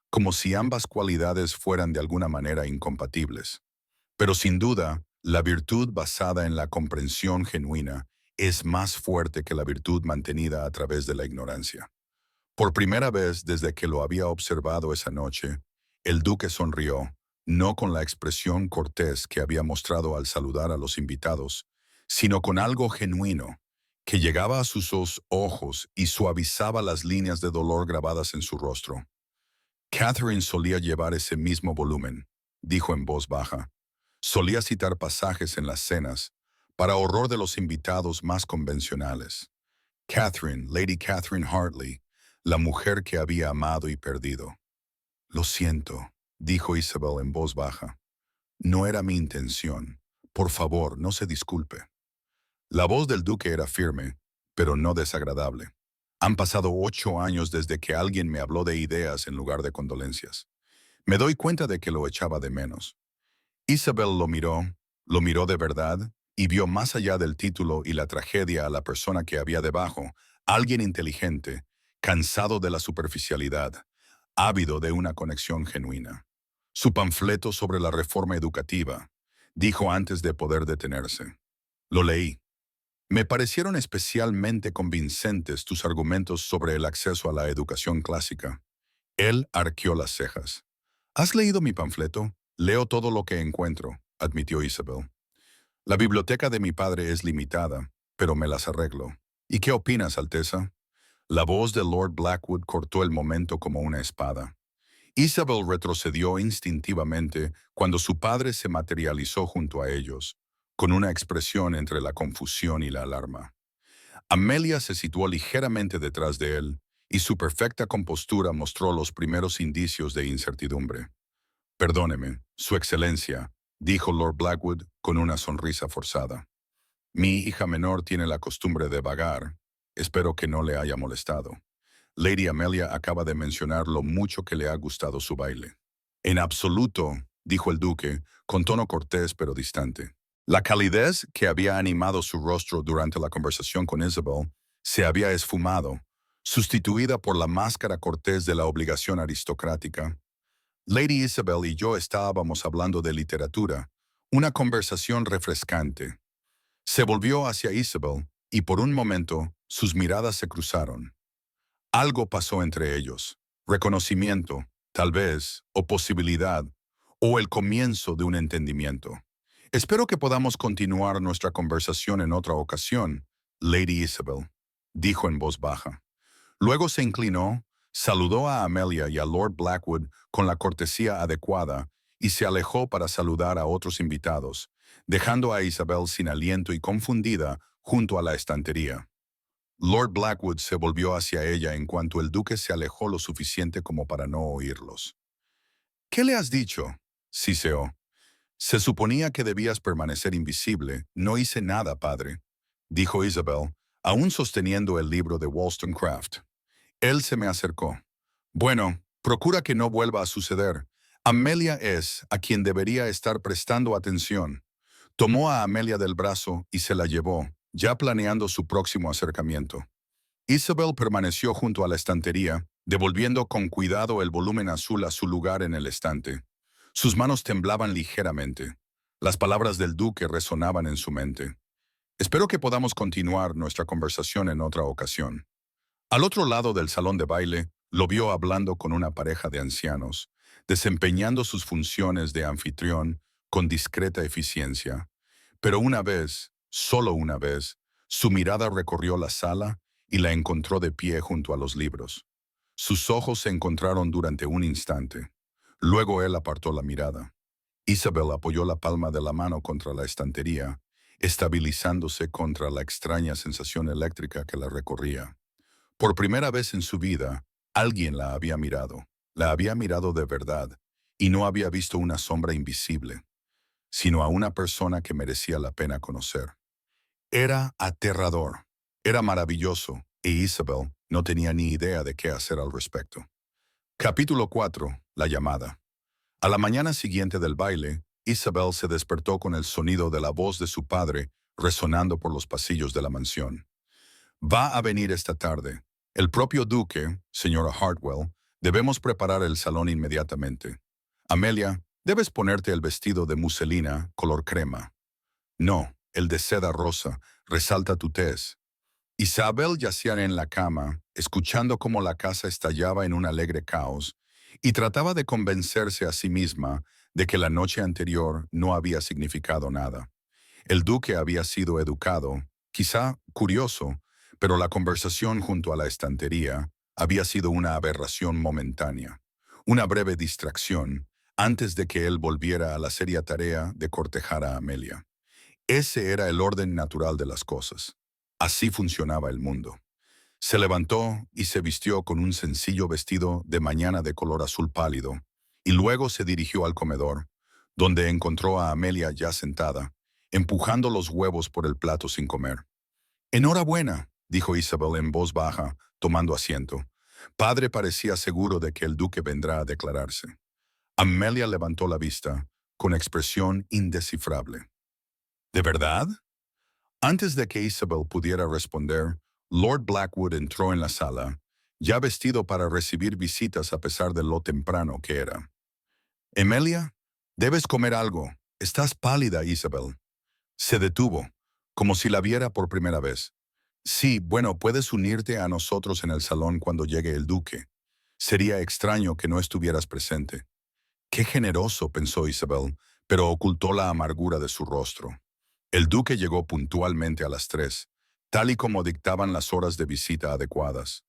como si ambas cualidades fueran de alguna manera incompatibles. Pero sin duda, la virtud basada en la comprensión genuina es más fuerte que la virtud mantenida a través de la ignorancia. Por primera vez desde que lo había observado esa noche, el duque sonrió, no con la expresión cortés que había mostrado al saludar a los invitados, sino con algo genuino, que llegaba a sus ojos y suavizaba las líneas de dolor grabadas en su rostro. Catherine solía llevar ese mismo volumen, dijo en voz baja. Solía citar pasajes en las cenas, para horror de los invitados más convencionales. Catherine, Lady Catherine Hartley, la mujer que había amado y perdido. Lo siento, dijo Isabel en voz baja. No era mi intención. Por favor, no se disculpe. La voz del duque era firme, pero no desagradable. Han pasado 8 años desde que alguien me habló de ideas en lugar de condolencias. Me doy cuenta de que lo echaba de menos. Isabel lo miró de verdad y vio más allá del título y la tragedia a la persona que había debajo, alguien inteligente, cansado de la superficialidad, ávido de una conexión genuina. Su panfleto sobre la reforma educativa, dijo antes de poder detenerse. Lo leí. Me parecieron especialmente convincentes tus argumentos sobre el acceso a la educación clásica. Él arqueó las cejas. ¿Has leído mi panfleto? Leo todo lo que encuentro, admitió Isabel. La biblioteca de mi padre es limitada, pero me las arreglo. ¿Y qué opinas, Alteza? La voz de Lord Blackwood cortó el momento como una espada. Isabel retrocedió instintivamente cuando su padre se materializó junto a ellos, con una expresión entre la confusión y la alarma. Amelia se situó ligeramente detrás de él, y su perfecta compostura mostró los primeros indicios de incertidumbre. Perdóneme, Su Excelencia, dijo Lord Blackwood con una sonrisa forzada. Mi hija menor tiene la costumbre de vagar. Espero que no le haya molestado. Lady Amelia acaba de mencionar lo mucho que le ha gustado su baile. En absoluto, dijo el duque, con tono cortés pero distante. La calidez que había animado su rostro durante la conversación con Isabel se había esfumado, sustituida por la máscara cortés de la obligación aristocrática. Lady Isabel y yo estábamos hablando de literatura, una conversación refrescante. Se volvió hacia Isabel y por un momento sus miradas se cruzaron. Algo pasó entre ellos, reconocimiento, tal vez, o posibilidad, o el comienzo de un entendimiento. Espero que podamos continuar nuestra conversación en otra ocasión, Lady Isabel, dijo en voz baja. Luego se inclinó, saludó a Amelia y a Lord Blackwood con la cortesía adecuada y se alejó para saludar a otros invitados, dejando a Isabel sin aliento y confundida junto a la estantería. Lord Blackwood se volvió hacia ella en cuanto el duque se alejó lo suficiente como para no oírlos. ¿Qué le has dicho? Siseó. Se suponía que debías permanecer invisible. No hice nada, padre, dijo Isabel, aún sosteniendo el libro de Wollstonecraft. Él se me acercó. Bueno, procura que no vuelva a suceder. Amelia es a quien debería estar prestando atención. Tomó a Amelia del brazo y se la llevó, ya planeando su próximo acercamiento. Isabel permaneció junto a la estantería, devolviendo con cuidado el volumen azul a su lugar en el estante. Sus manos temblaban ligeramente. Las palabras del duque resonaban en su mente. Espero que podamos continuar nuestra conversación en otra ocasión. Al otro lado del salón de baile, lo vio hablando con una pareja de ancianos, desempeñando sus funciones de anfitrión con discreta eficiencia. Pero una vez, solo una vez, su mirada recorrió la sala y la encontró de pie junto a los libros. Sus ojos se encontraron durante un instante. Luego él apartó la mirada. Isabel apoyó la palma de la mano contra la estantería, estabilizándose contra la extraña sensación eléctrica que la recorría. Por primera vez en su vida, alguien la había mirado de verdad, y no había visto una sombra invisible, sino a una persona que merecía la pena conocer. Era aterrador, era maravilloso, e Isabel no tenía ni idea de qué hacer al respecto. Capítulo 4. La llamada. A la mañana siguiente del baile, Isabel se despertó con el sonido de la voz de su padre resonando por los pasillos de la mansión. Va a venir esta tarde. El propio duque, señora Hartwell, debemos preparar el salón inmediatamente. Amelia, debes ponerte el vestido de muselina color crema. No, el de seda rosa, resalta tu tez. Isabel yacía en la cama, escuchando cómo la casa estallaba en un alegre caos, y trataba de convencerse a sí misma de que la noche anterior no había significado nada. El duque había sido educado, quizá curioso, pero la conversación junto a la estantería había sido una aberración momentánea, una breve distracción, antes de que él volviera a la seria tarea de cortejar a Amelia. Ese era el orden natural de las cosas. Así funcionaba el mundo. Se levantó y se vistió con un sencillo vestido de mañana de color azul pálido, y luego se dirigió al comedor, donde encontró a Amelia ya sentada, empujando los huevos por el plato sin comer. Enhorabuena, dijo Isabel en voz baja, tomando asiento. Padre parecía seguro de que el duque vendrá a declararse. Amelia levantó la vista, con expresión indescifrable. ¿De verdad? Antes de que Isabel pudiera responder, Lord Blackwood entró en la sala, ya vestido para recibir visitas a pesar de lo temprano que era. Amelia, debes comer algo. Estás pálida, Isabel. Se detuvo, como si la viera por primera vez. Sí, bueno, puedes unirte a nosotros en el salón cuando llegue el duque. Sería extraño que no estuvieras presente. Qué generoso, pensó Isabel, pero ocultó la amargura de su rostro. El duque llegó puntualmente a las 3, tal y como dictaban las horas de visita adecuadas.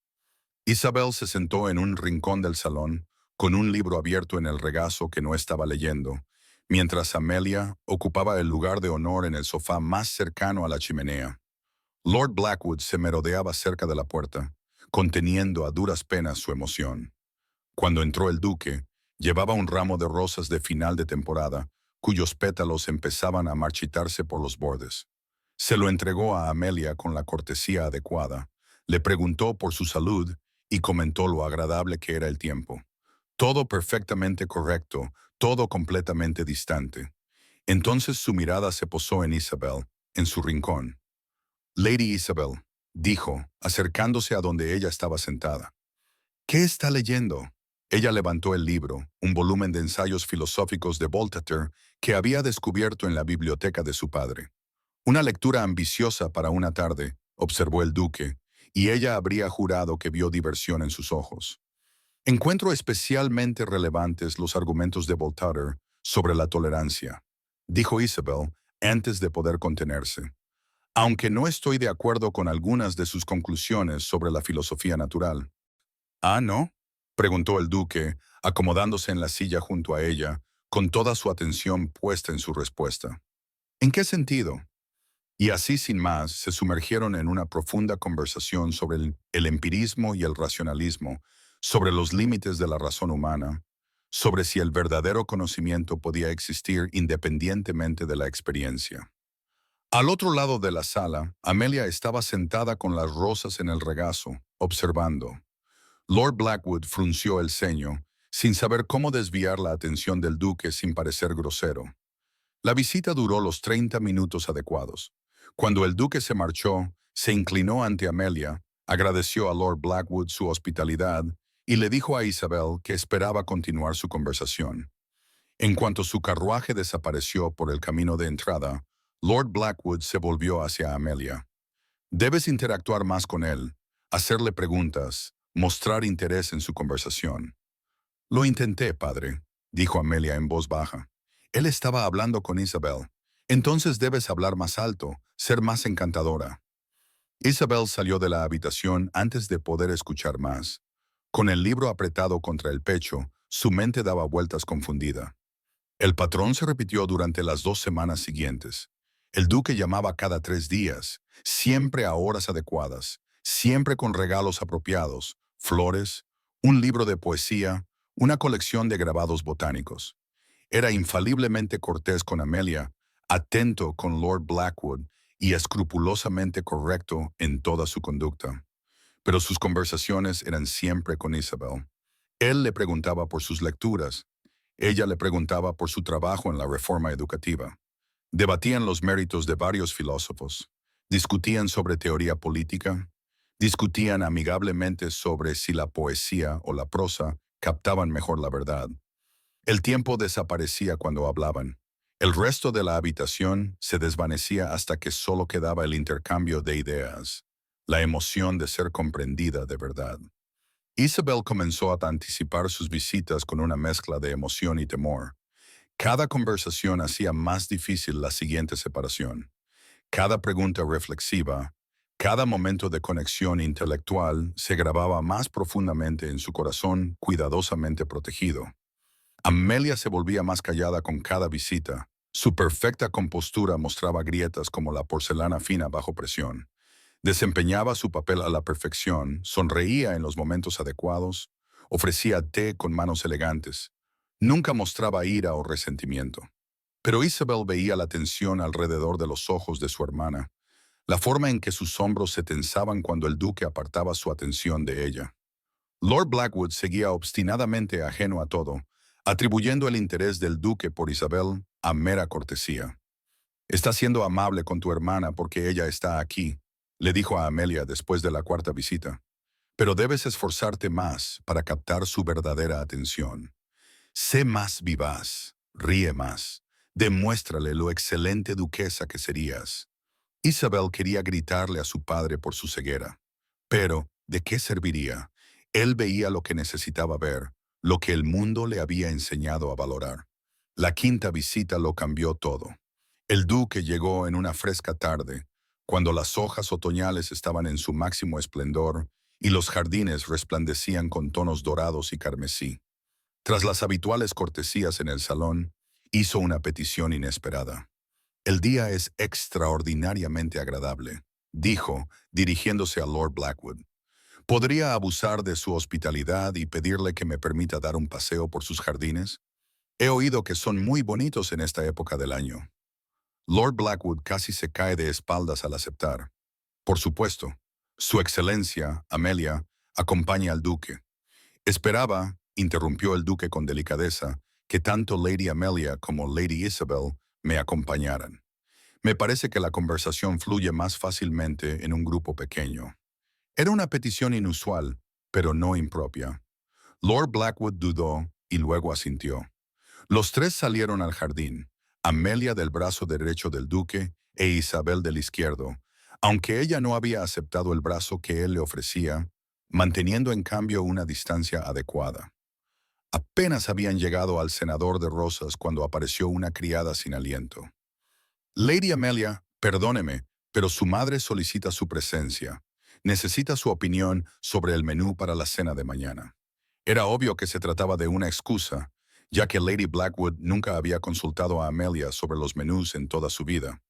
Isabel se sentó en un rincón del salón, con un libro abierto en el regazo que no estaba leyendo, mientras Amelia ocupaba el lugar de honor en el sofá más cercano a la chimenea. Lord Blackwood se merodeaba cerca de la puerta, conteniendo a duras penas su emoción. Cuando entró el duque, llevaba un ramo de rosas de final de temporada, cuyos pétalos empezaban a marchitarse por los bordes. Se lo entregó a Amelia con la cortesía adecuada, le preguntó por su salud y comentó lo agradable que era el tiempo. Todo perfectamente correcto, todo completamente distante. Entonces su mirada se posó en Isabel, en su rincón. Lady Isabel, dijo, acercándose a donde ella estaba sentada. ¿Qué está leyendo? Ella levantó el libro, un volumen de ensayos filosóficos de Voltaire que había descubierto en la biblioteca de su padre. Una lectura ambiciosa para una tarde, observó el duque, y ella habría jurado que vio diversión en sus ojos. Encuentro especialmente relevantes los argumentos de Voltaire sobre la tolerancia, dijo Isabel antes de poder contenerse. Aunque no estoy de acuerdo con algunas de sus conclusiones sobre la filosofía natural. ¿Ah, no? Preguntó el duque, acomodándose en la silla junto a ella, con toda su atención puesta en su respuesta. ¿En qué sentido? Y así sin más, se sumergieron en una profunda conversación sobre el empirismo y el racionalismo, sobre los límites de la razón humana, sobre si el verdadero conocimiento podía existir independientemente de la experiencia. Al otro lado de la sala, Amelia estaba sentada con las rosas en el regazo, observando. Lord Blackwood frunció el ceño, sin saber cómo desviar la atención del duque sin parecer grosero. La visita duró los 30 minutos adecuados. Cuando el duque se marchó, se inclinó ante Amelia, agradeció a Lord Blackwood su hospitalidad y le dijo a Isabel que esperaba continuar su conversación. En cuanto su carruaje desapareció por el camino de entrada, Lord Blackwood se volvió hacia Amelia. Debes interactuar más con él, hacerle preguntas, mostrar interés en su conversación. Lo intenté, padre, dijo Amelia en voz baja. Él estaba hablando con Isabel. Entonces debes hablar más alto, ser más encantadora. Isabel salió de la habitación antes de poder escuchar más. Con el libro apretado contra el pecho, su mente daba vueltas confundida. El patrón se repitió durante las 2 semanas siguientes. El duque llamaba cada 3 días, siempre a horas adecuadas, siempre con regalos apropiados, flores, un libro de poesía, una colección de grabados botánicos. Era infaliblemente cortés con Amelia, atento con Lord Blackwood y escrupulosamente correcto en toda su conducta. Pero sus conversaciones eran siempre con Isabel. Él le preguntaba por sus lecturas, ella le preguntaba por su trabajo en la reforma educativa. Debatían los méritos de varios filósofos, discutían sobre teoría política, discutían amigablemente sobre si la poesía o la prosa captaban mejor la verdad. El tiempo desaparecía cuando hablaban. El resto de la habitación se desvanecía hasta que solo quedaba el intercambio de ideas, la emoción de ser comprendida de verdad. Isabel comenzó a anticipar sus visitas con una mezcla de emoción y temor. Cada conversación hacía más difícil la siguiente separación. Cada pregunta reflexiva, cada momento de conexión intelectual se grababa más profundamente en su corazón cuidadosamente protegido. Amelia se volvía más callada con cada visita. Su perfecta compostura mostraba grietas como la porcelana fina bajo presión. Desempeñaba su papel a la perfección, sonreía en los momentos adecuados, ofrecía té con manos elegantes. Nunca mostraba ira o resentimiento. Pero Isabel veía la tensión alrededor de los ojos de su hermana, la forma en que sus hombros se tensaban cuando el duque apartaba su atención de ella. Lord Blackwood seguía obstinadamente ajeno a todo, atribuyendo el interés del duque por Isabel a mera cortesía. «Estás siendo amable con tu hermana porque ella está aquí», le dijo a Amelia después de la cuarta visita. «Pero debes esforzarte más para captar su verdadera atención. Sé más vivaz, ríe más, demuéstrale lo excelente duquesa que serías». Isabel quería gritarle a su padre por su ceguera. Pero, ¿de qué serviría? Él veía lo que necesitaba ver, lo que el mundo le había enseñado a valorar. La quinta visita lo cambió todo. El duque llegó en una fresca tarde, cuando las hojas otoñales estaban en su máximo esplendor y los jardines resplandecían con tonos dorados y carmesí. Tras las habituales cortesías en el salón, hizo una petición inesperada. «El día es extraordinariamente agradable», dijo, dirigiéndose a Lord Blackwood. «¿Podría abusar de su hospitalidad y pedirle que me permita dar un paseo por sus jardines? He oído que son muy bonitos en esta época del año». Lord Blackwood casi se cae de espaldas al aceptar. «Por supuesto. Su Excelencia, Amelia, acompaña al duque». «Esperaba», interrumpió el duque con delicadeza, «que tanto Lady Amelia como Lady Isabel me acompañaran. Me parece que la conversación fluye más fácilmente en un grupo pequeño». Era una petición inusual, pero no impropia. Lord Blackwood dudó y luego asintió. Los tres salieron al jardín, Amelia del brazo derecho del duque e Isabel del izquierdo. Aunque ella no había aceptado el brazo que él le ofrecía, manteniendo en cambio una distancia adecuada. Apenas habían llegado al cenador de rosas cuando apareció una criada sin aliento. Lady Amelia, perdóneme, pero su madre solicita su presencia. Necesita su opinión sobre el menú para la cena de mañana. Era obvio que se trataba de una excusa, ya que Lady Blackwood nunca había consultado a Amelia sobre los menús en toda su vida.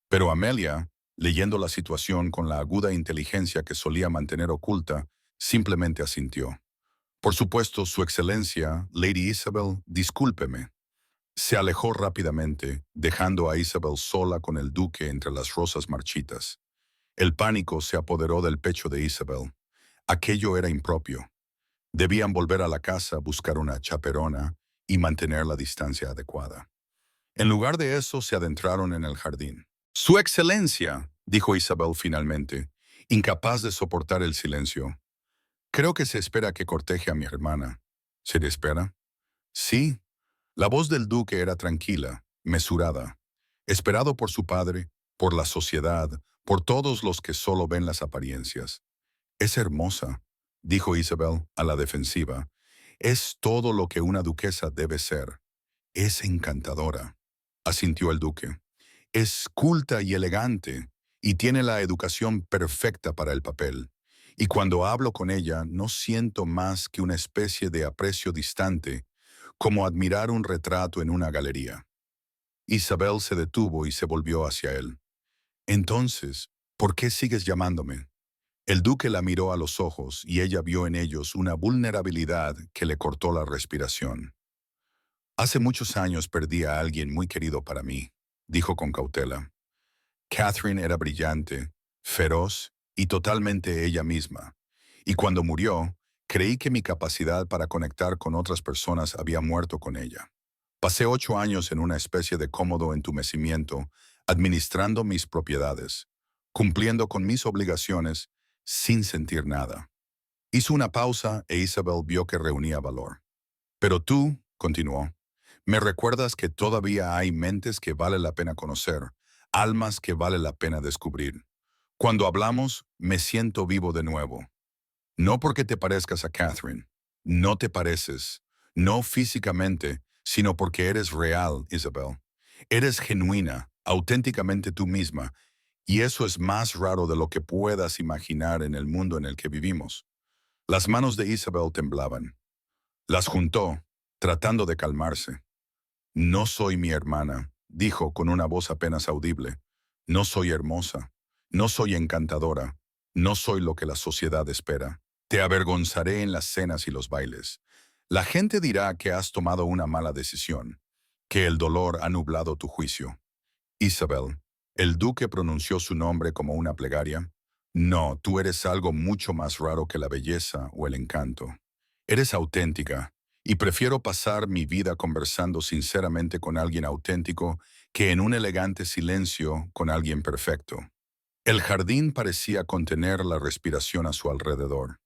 Pero Amelia, leyendo la situación con la aguda inteligencia que solía mantener oculta, simplemente asintió. Por supuesto, Su Excelencia, Lady Isabel, discúlpeme. Se alejó rápidamente, dejando a Isabel sola con el duque entre las rosas marchitas. El pánico se apoderó del pecho de Isabel. Aquello era impropio. Debían volver a la casa, buscar una chaperona y mantener la distancia adecuada. En lugar de eso, se adentraron en el jardín. Su Excelencia, dijo Isabel finalmente, incapaz de soportar el silencio. Creo que se espera que corteje a mi hermana. ¿Se le espera? Sí. La voz del duque era tranquila, mesurada, esperado por su padre, por la sociedad, por todos los que solo ven las apariencias. Es hermosa, dijo Isabel a la defensiva. Es todo lo que una duquesa debe ser. Es encantadora, asintió el duque. Es culta y elegante, y tiene la educación perfecta para el papel. Y cuando hablo con ella, no siento más que una especie de aprecio distante, como admirar un retrato en una galería. Isabel se detuvo y se volvió hacia él. Entonces, ¿por qué sigues llamándome? El duque la miró a los ojos y ella vio en ellos una vulnerabilidad que le cortó la respiración. Hace muchos años perdí a alguien muy querido para mí, dijo con cautela. Catherine era brillante, feroz y totalmente ella misma. Y cuando murió, creí que mi capacidad para conectar con otras personas había muerto con ella. Pasé 8 años en una especie de cómodo entumecimiento, administrando mis propiedades, cumpliendo con mis obligaciones, sin sentir nada. Hizo una pausa e Isabel vio que reunía valor. Pero tú, continuó, me recuerdas que todavía hay mentes que vale la pena conocer, almas que vale la pena descubrir. Cuando hablamos, me siento vivo de nuevo. No porque te parezcas a Catherine. No te pareces. No físicamente, sino porque eres real, Isabel. Eres genuina, auténticamente tú misma, y eso es más raro de lo que puedas imaginar en el mundo en el que vivimos. Las manos de Isabel temblaban. Las juntó, tratando de calmarse. No soy mi hermana, dijo con una voz apenas audible. No soy hermosa. No soy encantadora. No soy lo que la sociedad espera. Te avergonzaré en las cenas y los bailes. La gente dirá que has tomado una mala decisión, que el dolor ha nublado tu juicio. Isabel, el duque pronunció su nombre como una plegaria. No, tú eres algo mucho más raro que la belleza o el encanto. Eres auténtica, y prefiero pasar mi vida conversando sinceramente con alguien auténtico que en un elegante silencio con alguien perfecto. El jardín parecía contener la respiración a su alrededor.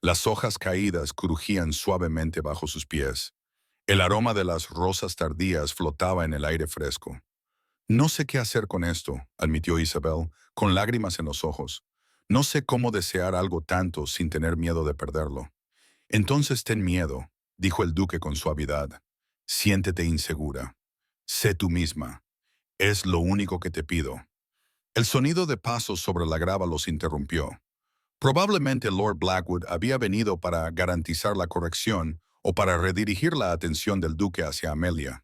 Las hojas caídas crujían suavemente bajo sus pies. El aroma de las rosas tardías flotaba en el aire fresco. No sé qué hacer con esto, admitió Isabel, con lágrimas en los ojos. No sé cómo desear algo tanto sin tener miedo de perderlo. Entonces ten miedo, dijo el duque con suavidad. Siéntete insegura. Sé tú misma. Es lo único que te pido. El sonido de pasos sobre la grava los interrumpió. Probablemente Lord Blackwood había venido para garantizar la corrección o para redirigir la atención del duque hacia Amelia.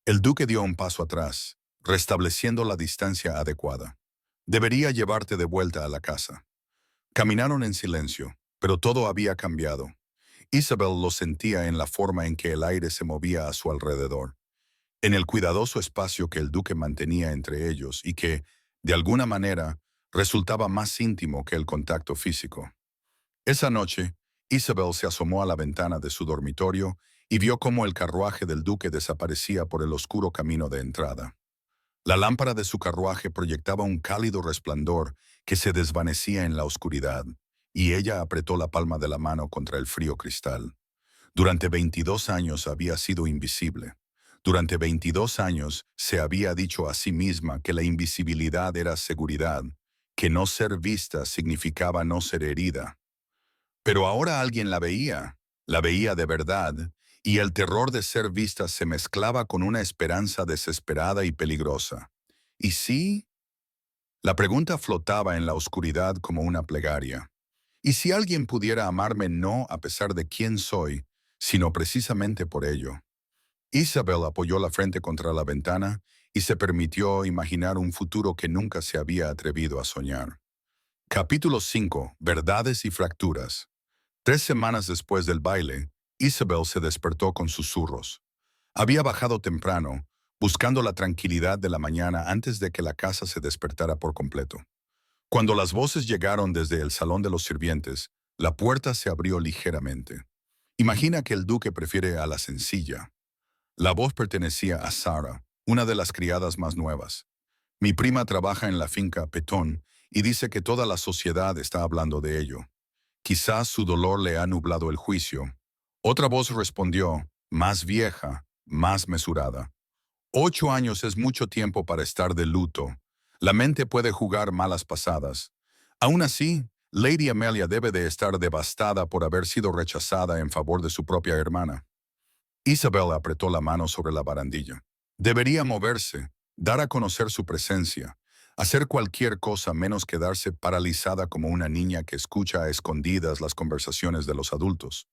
El duque dio un paso atrás, restableciendo la distancia adecuada. Debería llevarte de vuelta a la casa. Caminaron en silencio, pero todo había cambiado. Isabel lo sentía en la forma en que el aire se movía a su alrededor, en el cuidadoso espacio que el duque mantenía entre ellos y que, de alguna manera, resultaba más íntimo que el contacto físico. Esa noche, Isabel se asomó a la ventana de su dormitorio y vio cómo el carruaje del duque desaparecía por el oscuro camino de entrada. La lámpara de su carruaje proyectaba un cálido resplandor que se desvanecía en la oscuridad, y ella apretó la palma de la mano contra el frío cristal. Durante 22 años había sido invisible. Durante 22 años se había dicho a sí misma que la invisibilidad era seguridad, que no ser vista significaba no ser herida. Pero ahora alguien la veía de verdad, y el terror de ser vista se mezclaba con una esperanza desesperada y peligrosa. ¿Y sí? La pregunta flotaba en la oscuridad como una plegaria. ¿Y si alguien pudiera amarme no a pesar de quién soy, sino precisamente por ello? Isabel apoyó la frente contra la ventana y se permitió imaginar un futuro que nunca se había atrevido a soñar. Capítulo 5. Verdades y fracturas. 3 semanas después del baile, Isabel se despertó con susurros. Había bajado temprano, buscando la tranquilidad de la mañana antes de que la casa se despertara por completo. Cuando las voces llegaron desde el salón de los sirvientes, la puerta se abrió ligeramente. Imagina que el duque prefiere a la sencilla. La voz pertenecía a Sara, una de las criadas más nuevas. Mi prima trabaja en la finca Petón y dice que toda la sociedad está hablando de ello. Quizás su dolor le ha nublado el juicio. Otra voz respondió, más vieja, más mesurada. 8 años es mucho tiempo para estar de luto. La mente puede jugar malas pasadas. Aún así, Lady Amelia debe de estar devastada por haber sido rechazada en favor de su propia hermana. Isabel apretó la mano sobre la barandilla. Debería moverse, dar a conocer su presencia, hacer cualquier cosa menos quedarse paralizada como una niña que escucha a escondidas las conversaciones de los adultos.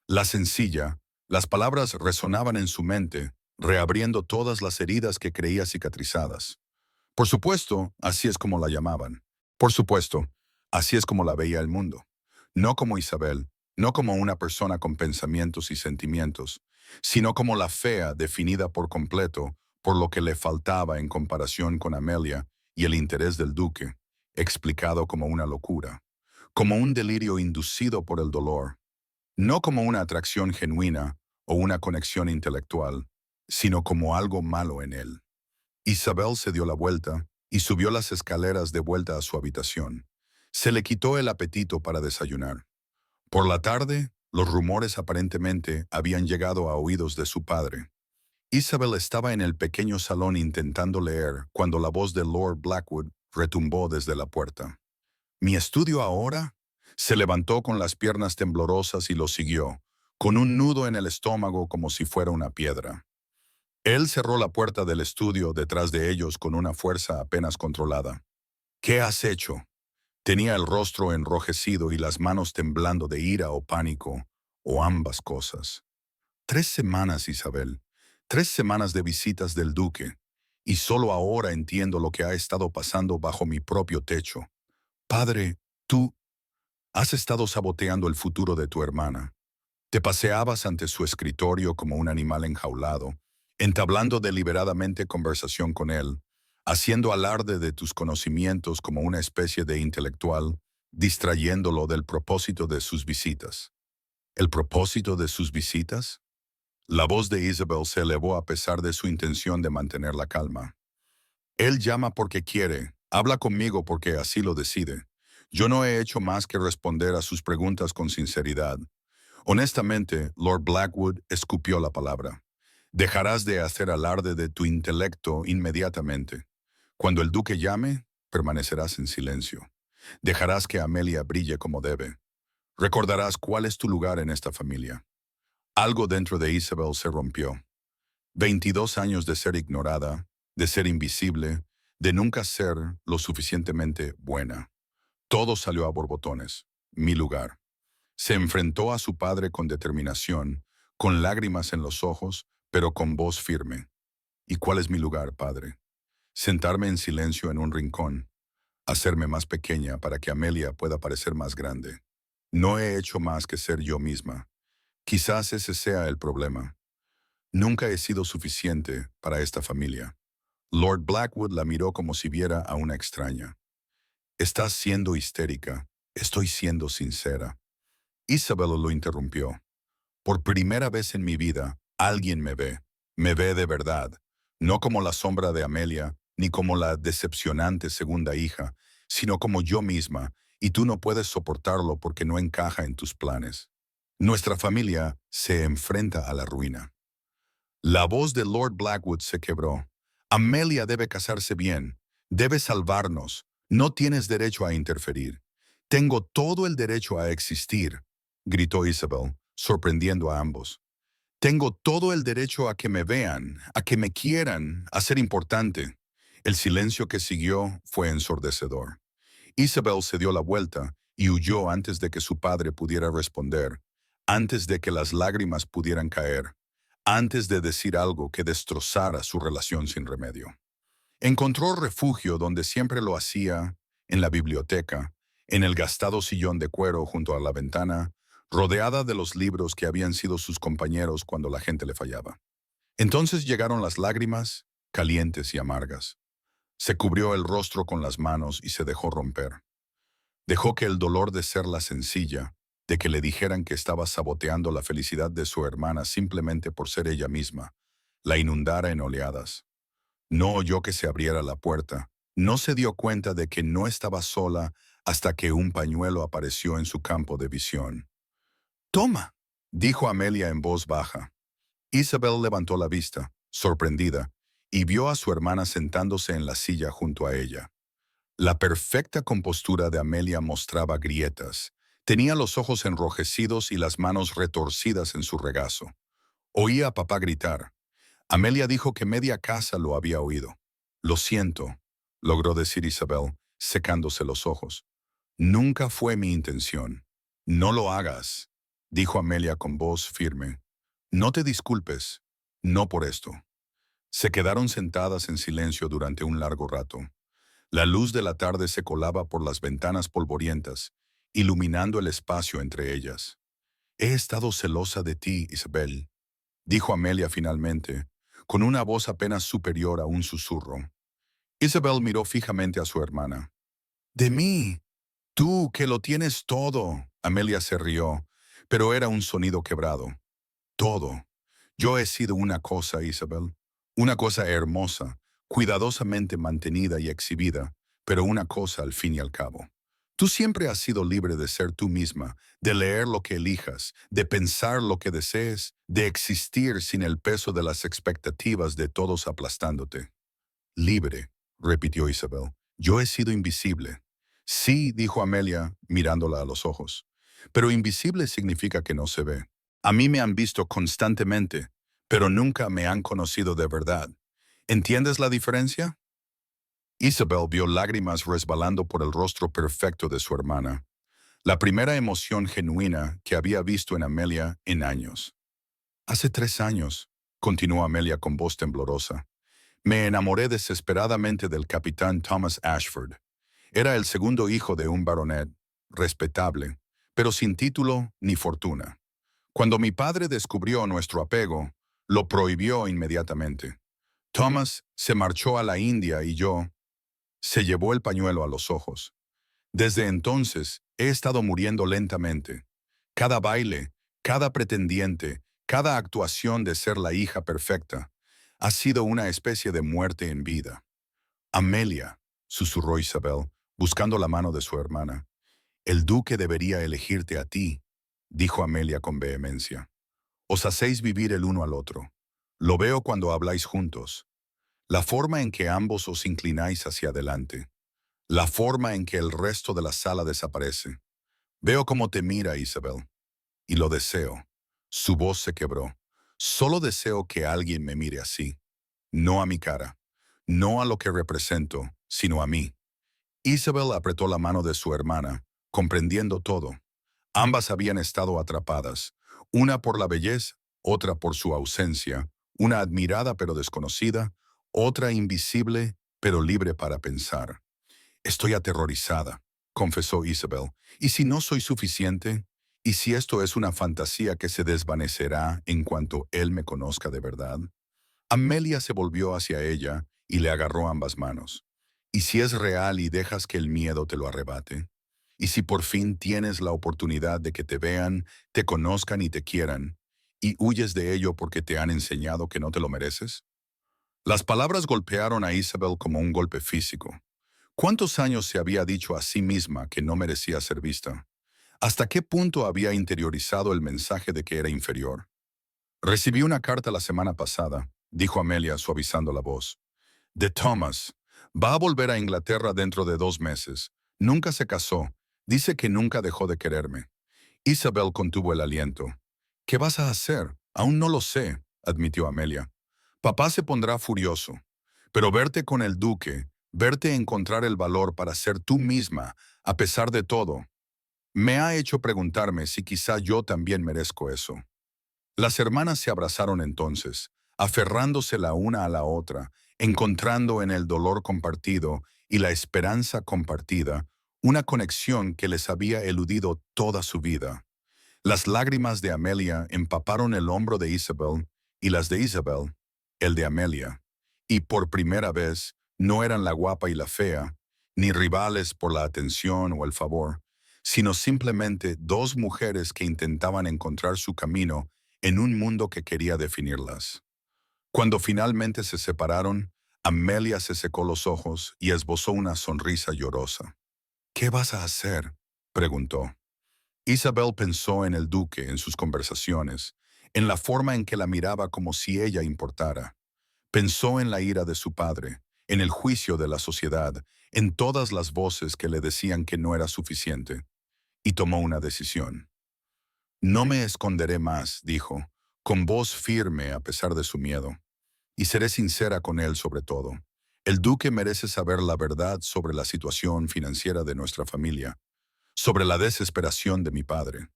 La sencilla, las palabras resonaban en su mente, reabriendo todas las heridas que creía cicatrizadas. Por supuesto, así es como la llamaban. Por supuesto, así es como la veía el mundo. No como Isabel, no como una persona con pensamientos y sentimientos, sino como la fea definida por completo por lo que le faltaba en comparación con Amelia y el interés del duque, explicado como una locura, como un delirio inducido por el dolor, no como una atracción genuina o una conexión intelectual, sino como algo malo en él. Isabel se dio la vuelta y subió las escaleras de vuelta a su habitación. Se le quitó el apetito para desayunar. Por la tarde, los rumores aparentemente habían llegado a oídos de su padre. Isabel estaba en el pequeño salón intentando leer cuando la voz de Lord Blackwood retumbó desde la puerta. ¿Mi estudio ahora? Se levantó con las piernas temblorosas y lo siguió, con un nudo en el estómago como si fuera una piedra. Él cerró la puerta del estudio detrás de ellos con una fuerza apenas controlada. ¿Qué has hecho? Tenía el rostro enrojecido y las manos temblando de ira o pánico, o ambas cosas. 3 semanas, Isabel. 3 semanas de visitas del duque. Y solo ahora entiendo lo que ha estado pasando bajo mi propio techo. Padre, tú has estado saboteando el futuro de tu hermana. Te paseabas ante su escritorio como un animal enjaulado, entablando deliberadamente conversación con él, haciendo alarde de tus conocimientos como una especie de intelectual, distrayéndolo del propósito de sus visitas. ¿El propósito de sus visitas? La voz de Isabel se elevó a pesar de su intención de mantener la calma. Él llama porque quiere, habla conmigo porque así lo decide. Yo no he hecho más que responder a sus preguntas con sinceridad. Honestamente, Lord Blackwood escupió la palabra. Dejarás de hacer alarde de tu intelecto inmediatamente. Cuando el duque llame, permanecerás en silencio. Dejarás que Amelia brille como debe. Recordarás cuál es tu lugar en esta familia. Algo dentro de Isabel se rompió. 22 años de ser ignorada, de ser invisible, de nunca ser lo suficientemente buena. Todo salió a borbotones. Mi lugar. Se enfrentó a su padre con determinación, con lágrimas en los ojos, pero con voz firme. ¿Y cuál es mi lugar, padre? Sentarme en silencio en un rincón, hacerme más pequeña para que Amelia pueda parecer más grande. No he hecho más que ser yo misma. Quizás ese sea el problema. Nunca he sido suficiente para esta familia. Lord Blackwood la miró como si viera a una extraña. Estás siendo histérica. Estoy siendo sincera. Isabel lo interrumpió. Por primera vez en mi vida, alguien me ve de verdad, no como la sombra de Amelia, ni como la decepcionante segunda hija, sino como yo misma, y tú no puedes soportarlo porque no encaja en tus planes. Nuestra familia se enfrenta a la ruina. La voz de Lord Blackwood se quebró. Amelia debe casarse bien, debe salvarnos, no tienes derecho a interferir. Tengo todo el derecho a existir, gritó Isabel, sorprendiendo a ambos. Tengo todo el derecho a que me vean, a que me quieran, a ser importante. El silencio que siguió fue ensordecedor. Isabel se dio la vuelta y huyó antes de que su padre pudiera responder, antes de que las lágrimas pudieran caer, antes de decir algo que destrozara su relación sin remedio. Encontró refugio donde siempre lo hacía, en la biblioteca, en el gastado sillón de cuero junto a la ventana, rodeada de los libros que habían sido sus compañeros cuando la gente le fallaba. Entonces llegaron las lágrimas, calientes y amargas. Se cubrió el rostro con las manos y se dejó romper. Dejó que el dolor de ser la sencilla, de que le dijeran que estaba saboteando la felicidad de su hermana simplemente por ser ella misma, la inundara en oleadas. No oyó que se abriera la puerta. No se dio cuenta de que no estaba sola hasta que un pañuelo apareció en su campo de visión. «Toma», dijo Amelia en voz baja. Isabel levantó la vista, sorprendida, y vio a su hermana sentándose en la silla junto a ella. La perfecta compostura de Amelia mostraba grietas. Tenía los ojos enrojecidos y las manos retorcidas en su regazo. Oía a papá gritar. Amelia dijo que media casa lo había oído. «Lo siento», logró decir Isabel, secándose los ojos. «Nunca fue mi intención». «No lo hagas», dijo Amelia con voz firme. «No te disculpes. No por esto». Se quedaron sentadas en silencio durante un largo rato. La luz de la tarde se colaba por las ventanas polvorientas, iluminando el espacio entre ellas. «He estado celosa de ti, Isabel», dijo Amelia finalmente, con una voz apenas superior a un susurro. Isabel miró fijamente a su hermana. «¿De mí? Tú, que lo tienes todo». Amelia se rió, pero era un sonido quebrado. «Todo. Yo he sido una cosa, Isabel. Una cosa hermosa, cuidadosamente mantenida y exhibida, pero una cosa al fin y al cabo. Tú siempre has sido libre de ser tú misma, de leer lo que elijas, de pensar lo que desees, de existir sin el peso de las expectativas de todos aplastándote». «Libre», repitió Isabel. «Yo he sido invisible». «Sí», dijo Amelia, mirándola a los ojos. «Pero invisible significa que no se ve. A mí me han visto constantemente, pero nunca me han conocido de verdad. ¿Entiendes la diferencia?» Isabel vio lágrimas resbalando por el rostro perfecto de su hermana. La primera emoción genuina que había visto en Amelia en años. «Hace 3 años», continuó Amelia con voz temblorosa, «me enamoré desesperadamente del capitán Thomas Ashford. Era el segundo hijo de un baronet, respetable, pero sin título ni fortuna. Cuando mi padre descubrió nuestro apego, lo prohibió inmediatamente. Thomas se marchó a la India y yo... Se llevó el pañuelo a los ojos. Desde entonces he estado muriendo lentamente. Cada baile, cada pretendiente, cada actuación de ser la hija perfecta, ha sido una especie de muerte en vida». «Amelia», susurró Isabel, buscando la mano de su hermana. «El duque debería elegirte a ti», dijo Amelia con vehemencia. «Os hacéis vivir el uno al otro. Lo veo cuando habláis juntos. La forma en que ambos os inclináis hacia adelante. La forma en que el resto de la sala desaparece. Veo cómo te mira, Isabel. Y lo deseo». Su voz se quebró. «Solo deseo que alguien me mire así. No a mi cara. No a lo que represento, sino a mí». Isabel apretó la mano de su hermana, comprendiendo todo. Ambas habían estado atrapadas, una por la belleza, otra por su ausencia, una admirada pero desconocida, otra invisible pero libre para pensar. «Estoy aterrorizada», confesó Isabel. «¿Y si no soy suficiente? ¿Y si esto es una fantasía que se desvanecerá en cuanto él me conozca de verdad?» Amelia se volvió hacia ella y le agarró ambas manos. «¿Y si es real y dejas que el miedo te lo arrebate? ¿Y si por fin tienes la oportunidad de que te vean, te conozcan y te quieran, y huyes de ello porque te han enseñado que no te lo mereces?» Las palabras golpearon a Isabel como un golpe físico. ¿Cuántos años se había dicho a sí misma que no merecía ser vista? ¿Hasta qué punto había interiorizado el mensaje de que era inferior? «Recibí una carta la semana pasada», dijo Amelia suavizando la voz. «De Thomas. Va a volver a Inglaterra dentro de 2 meses. Nunca se casó. Dice que nunca dejó de quererme. Isabel contuvo el aliento. ¿Qué vas a hacer? Aún no lo sé, admitió Amelia. Papá se pondrá furioso. Pero verte con el duque, verte encontrar el valor para ser tú misma, a pesar de todo, me ha hecho preguntarme si quizá yo también merezco eso. Las hermanas se abrazaron entonces, aferrándose la una a la otra, encontrando en el dolor compartido y la esperanza compartida una conexión que les había eludido toda su vida. Las lágrimas de Amelia empaparon el hombro de Isabel y las de Isabel, el de Amelia. Y por primera vez no eran la guapa y la fea, ni rivales por la atención o el favor, sino simplemente dos mujeres que intentaban encontrar su camino en un mundo que quería definirlas. Cuando finalmente se separaron, Amelia se secó los ojos y esbozó una sonrisa llorosa. ¿Qué vas a hacer?, preguntó. Isabel pensó en el duque, en sus conversaciones, en la forma en que la miraba como si ella importara. Pensó en la ira de su padre, en el juicio de la sociedad, en todas las voces que le decían que no era suficiente, y tomó una decisión. No me esconderé más, dijo, con voz firme a pesar de su miedo, y seré sincera con él sobre todo. El duque merece saber la verdad sobre la situación financiera de nuestra familia, sobre la desesperación de mi padre,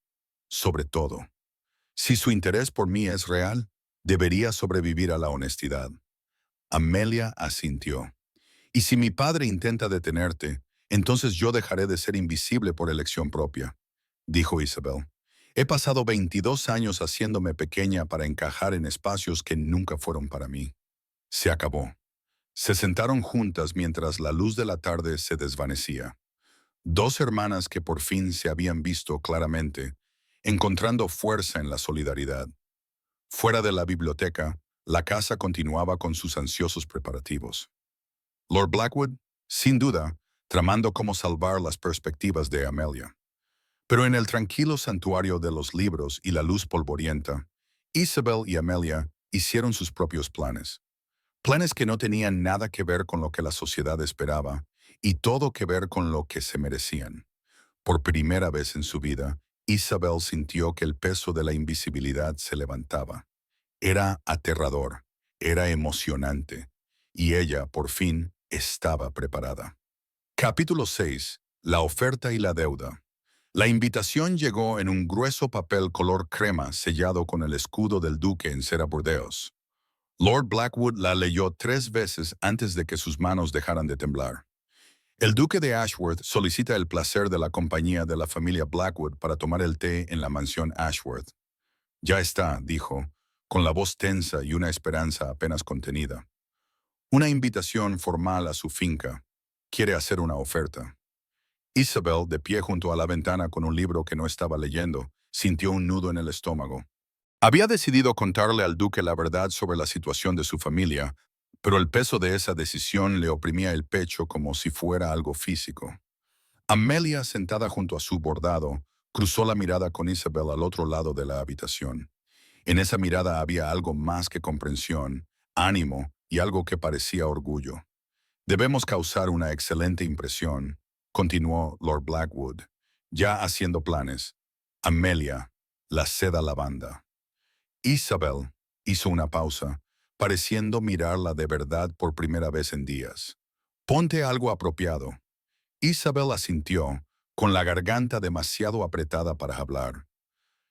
sobre todo. Si su interés por mí es real, debería sobrevivir a la honestidad. Amelia asintió. Y si mi padre intenta detenerte, entonces yo dejaré de ser invisible por elección propia, dijo Isabel. He pasado 22 años haciéndome pequeña para encajar en espacios que nunca fueron para mí. Se acabó. Se sentaron juntas mientras la luz de la tarde se desvanecía. Dos hermanas que por fin se habían visto claramente, encontrando fuerza en la solidaridad. Fuera de la biblioteca, la casa continuaba con sus ansiosos preparativos. Lord Blackwood, sin duda, tramando cómo salvar las perspectivas de Amelia. Pero en el tranquilo santuario de los libros y la luz polvorienta, Isabel y Amelia hicieron sus propios planes. Planes que no tenían nada que ver con lo que la sociedad esperaba y todo que ver con lo que se merecían. Por primera vez en su vida, Isabel sintió que el peso de la invisibilidad se levantaba. Era aterrador, era emocionante, y ella, por fin, estaba preparada. Capítulo 6. La oferta y la deuda. La invitación llegó en un grueso papel color crema sellado con el escudo del duque en cera burdeos. Lord Blackwood la leyó 3 veces antes de que sus manos dejaran de temblar. El duque de Ashworth solicita el placer de la compañía de la familia Blackwood para tomar el té en la mansión Ashworth. Ya está, dijo, con la voz tensa y una esperanza apenas contenida. Una invitación formal a su finca. Quiere hacer una oferta. Isabel, de pie junto a la ventana con un libro que no estaba leyendo, sintió un nudo en el estómago. Había decidido contarle al duque la verdad sobre la situación de su familia, pero el peso de esa decisión le oprimía el pecho como si fuera algo físico. Amelia, sentada junto a su bordado, cruzó la mirada con Isabel al otro lado de la habitación. En esa mirada había algo más que comprensión, ánimo y algo que parecía orgullo. Debemos causar una excelente impresión, continuó Lord Blackwood, ya haciendo planes. Amelia, la seda lavanda. Isabel hizo una pausa, pareciendo mirarla de verdad por primera vez en días. Ponte algo apropiado. Isabel asintió, con la garganta demasiado apretada para hablar.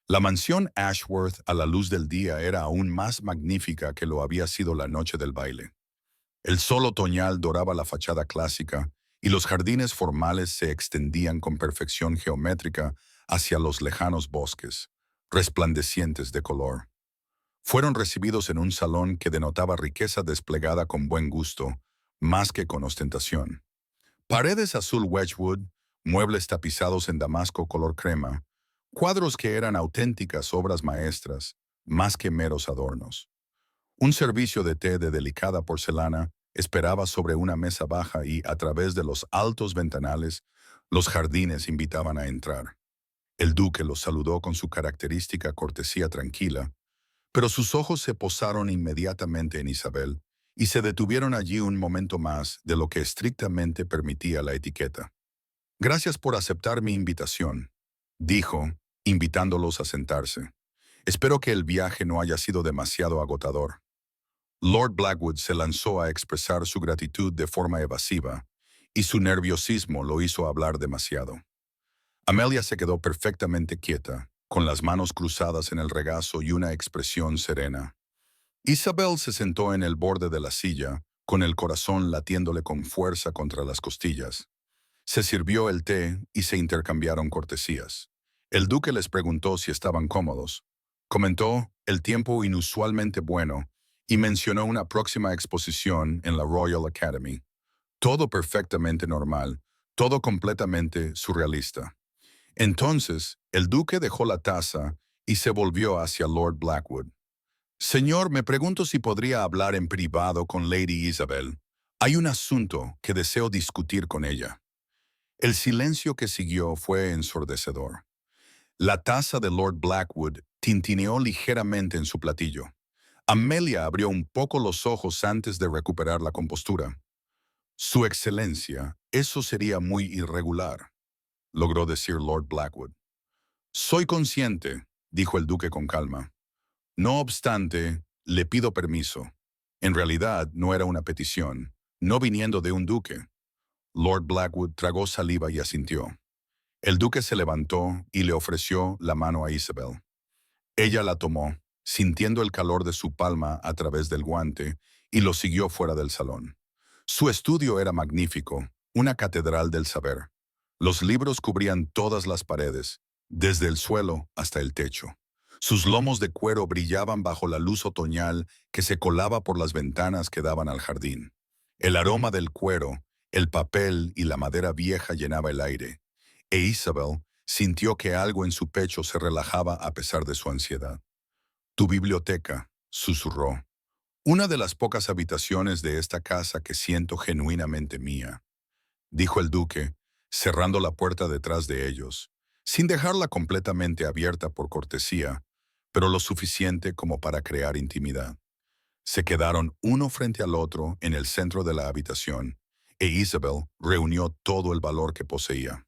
La mansión Ashworth a la luz del día era aún más magnífica que lo había sido la noche del baile. El sol otoñal doraba la fachada clásica y los jardines formales se extendían con perfección geométrica hacia los lejanos bosques, resplandecientes de color. Fueron recibidos en un salón que denotaba riqueza desplegada con buen gusto, más que con ostentación. Paredes azul Wedgwood, muebles tapizados en damasco color crema, cuadros que eran auténticas obras maestras, más que meros adornos. Un servicio de té de delicada porcelana esperaba sobre una mesa baja y, a través de los altos ventanales, los jardines invitaban a entrar. El duque los saludó con su característica cortesía tranquila, pero sus ojos se posaron inmediatamente en Isabel y se detuvieron allí un momento más de lo que estrictamente permitía la etiqueta. Gracias por aceptar mi invitación, dijo, invitándolos a sentarse. Espero que el viaje no haya sido demasiado agotador. Lord Blackwood se lanzó a expresar su gratitud de forma evasiva, y su nerviosismo lo hizo hablar demasiado. Amelia se quedó perfectamente quieta, con las manos cruzadas en el regazo y una expresión serena. Isabel se sentó en el borde de la silla, con el corazón latiéndole con fuerza contra las costillas. Se sirvió el té y se intercambiaron cortesías. El duque les preguntó si estaban cómodos. Comentó el tiempo inusualmente bueno y mencionó una próxima exposición en la Royal Academy. Todo perfectamente normal, todo completamente surrealista. Entonces, el duque dejó la taza y se volvió hacia Lord Blackwood. Señor, me pregunto si podría hablar en privado con Lady Isabel. Hay un asunto que deseo discutir con ella. El silencio que siguió fue ensordecedor. La taza de Lord Blackwood tintineó ligeramente en su platillo. Amelia abrió un poco los ojos antes de recuperar la compostura. Su excelencia, eso sería muy irregular, logró decir Lord Blackwood. Soy consciente, dijo el duque con calma. No obstante, le pido permiso. En realidad, no era una petición, no viniendo de un duque. Lord Blackwood tragó saliva y asintió. El duque se levantó y le ofreció la mano a Isabel. Ella la tomó, sintiendo el calor de su palma a través del guante, y lo siguió fuera del salón. Su estudio era magnífico, una catedral del saber. Los libros cubrían todas las paredes, desde el suelo hasta el techo. Sus lomos de cuero brillaban bajo la luz otoñal que se colaba por las ventanas que daban al jardín. El aroma del cuero, el papel y la madera vieja llenaba el aire, e Isabel sintió que algo en su pecho se relajaba a pesar de su ansiedad. Tu biblioteca, susurró. Una de las pocas habitaciones de esta casa que siento genuinamente mía, dijo el duque, cerrando la puerta detrás de ellos, sin dejarla completamente abierta por cortesía, pero lo suficiente como para crear intimidad. Se quedaron uno frente al otro en el centro de la habitación, e Isabel reunió todo el valor que poseía.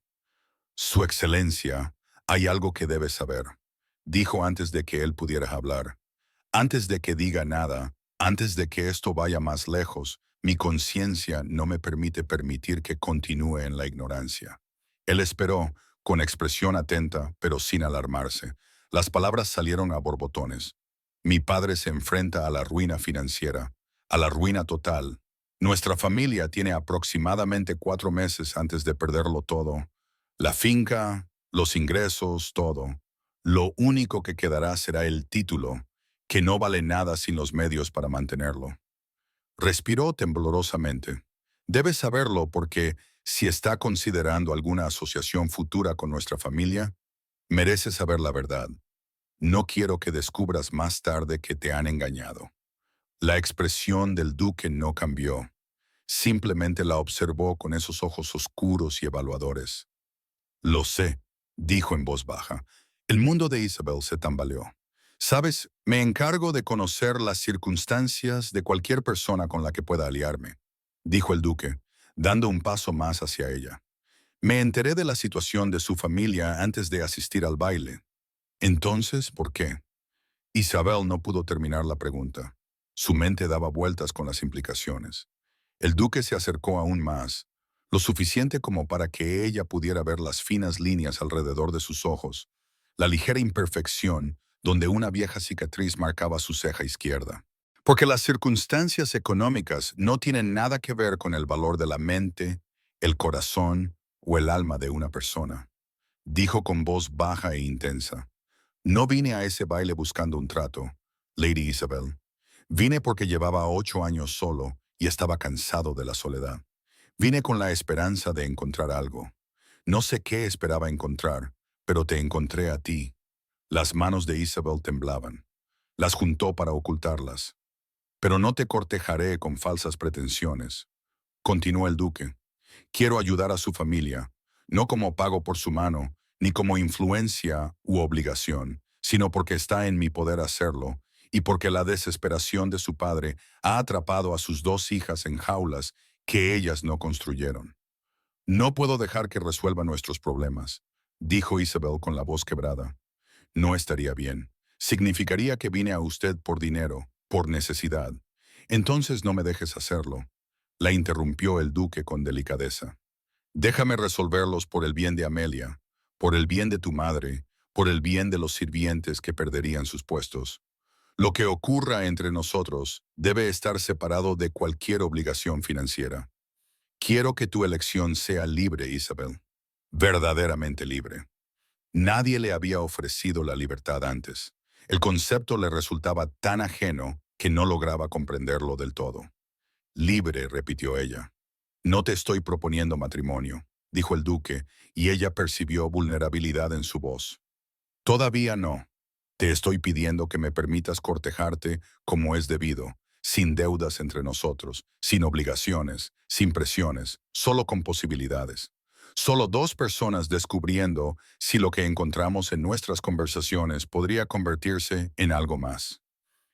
Su excelencia, hay algo que debes saber, dijo antes de que él pudiera hablar. Antes de que diga nada, antes de que esto vaya más lejos, mi conciencia no me permitir que continúe en la ignorancia. Él esperó, con expresión atenta, pero sin alarmarse. Las palabras salieron a borbotones. Mi padre se enfrenta a la ruina financiera, a la ruina total. Nuestra familia tiene aproximadamente 4 meses antes de perderlo todo. La finca, los ingresos, todo. Lo único que quedará será el título, que no vale nada sin los medios para mantenerlo. Respiró temblorosamente. Debes saberlo porque, si está considerando alguna asociación futura con nuestra familia, mereces saber la verdad. No quiero que descubras más tarde que te han engañado. La expresión del duque no cambió. Simplemente la observó con esos ojos oscuros y evaluadores. Lo sé, dijo en voz baja. El mundo de Isabel se tambaleó. Sabes, me encargo de conocer las circunstancias de cualquier persona con la que pueda aliarme, dijo el duque, dando un paso más hacia ella. Me enteré de la situación de su familia antes de asistir al baile. Entonces, ¿por qué? Isabel no pudo terminar la pregunta. Su mente daba vueltas con las implicaciones. El duque se acercó aún más, lo suficiente como para que ella pudiera ver las finas líneas alrededor de sus ojos, la ligera imperfección donde una vieja cicatriz marcaba su ceja izquierda. Porque las circunstancias económicas no tienen nada que ver con el valor de la mente, el corazón o el alma de una persona, dijo con voz baja e intensa. No vine a ese baile buscando un trato, Lady Isabel. Vine porque llevaba 8 años solo y estaba cansado de la soledad. Vine con la esperanza de encontrar algo. No sé qué esperaba encontrar, pero te encontré a ti. Las manos de Isabel temblaban. Las juntó para ocultarlas. Pero no te cortejaré con falsas pretensiones, continuó el duque. Quiero ayudar a su familia, no como pago por su mano, ni como influencia u obligación, sino porque está en mi poder hacerlo, y porque la desesperación de su padre ha atrapado a sus 2 hijas en jaulas que ellas no construyeron. No puedo dejar que resuelva nuestros problemas, dijo Isabel con la voz quebrada. No estaría bien. Significaría que vine a usted por dinero, por necesidad. Entonces no me dejes hacerlo. La interrumpió el duque con delicadeza. Déjame resolverlos por el bien de Amelia, por el bien de tu madre, por el bien de los sirvientes que perderían sus puestos. Lo que ocurra entre nosotros debe estar separado de cualquier obligación financiera. Quiero que tu elección sea libre, Isabel. Verdaderamente libre. Nadie le había ofrecido la libertad antes. El concepto le resultaba tan ajeno que no lograba comprenderlo del todo. Libre, repitió ella. No te estoy proponiendo matrimonio, dijo el duque, y ella percibió vulnerabilidad en su voz. Todavía no. Te estoy pidiendo que me permitas cortejarte como es debido, sin deudas entre nosotros, sin obligaciones, sin presiones, solo con posibilidades. Solo dos personas descubriendo si lo que encontramos en nuestras conversaciones podría convertirse en algo más.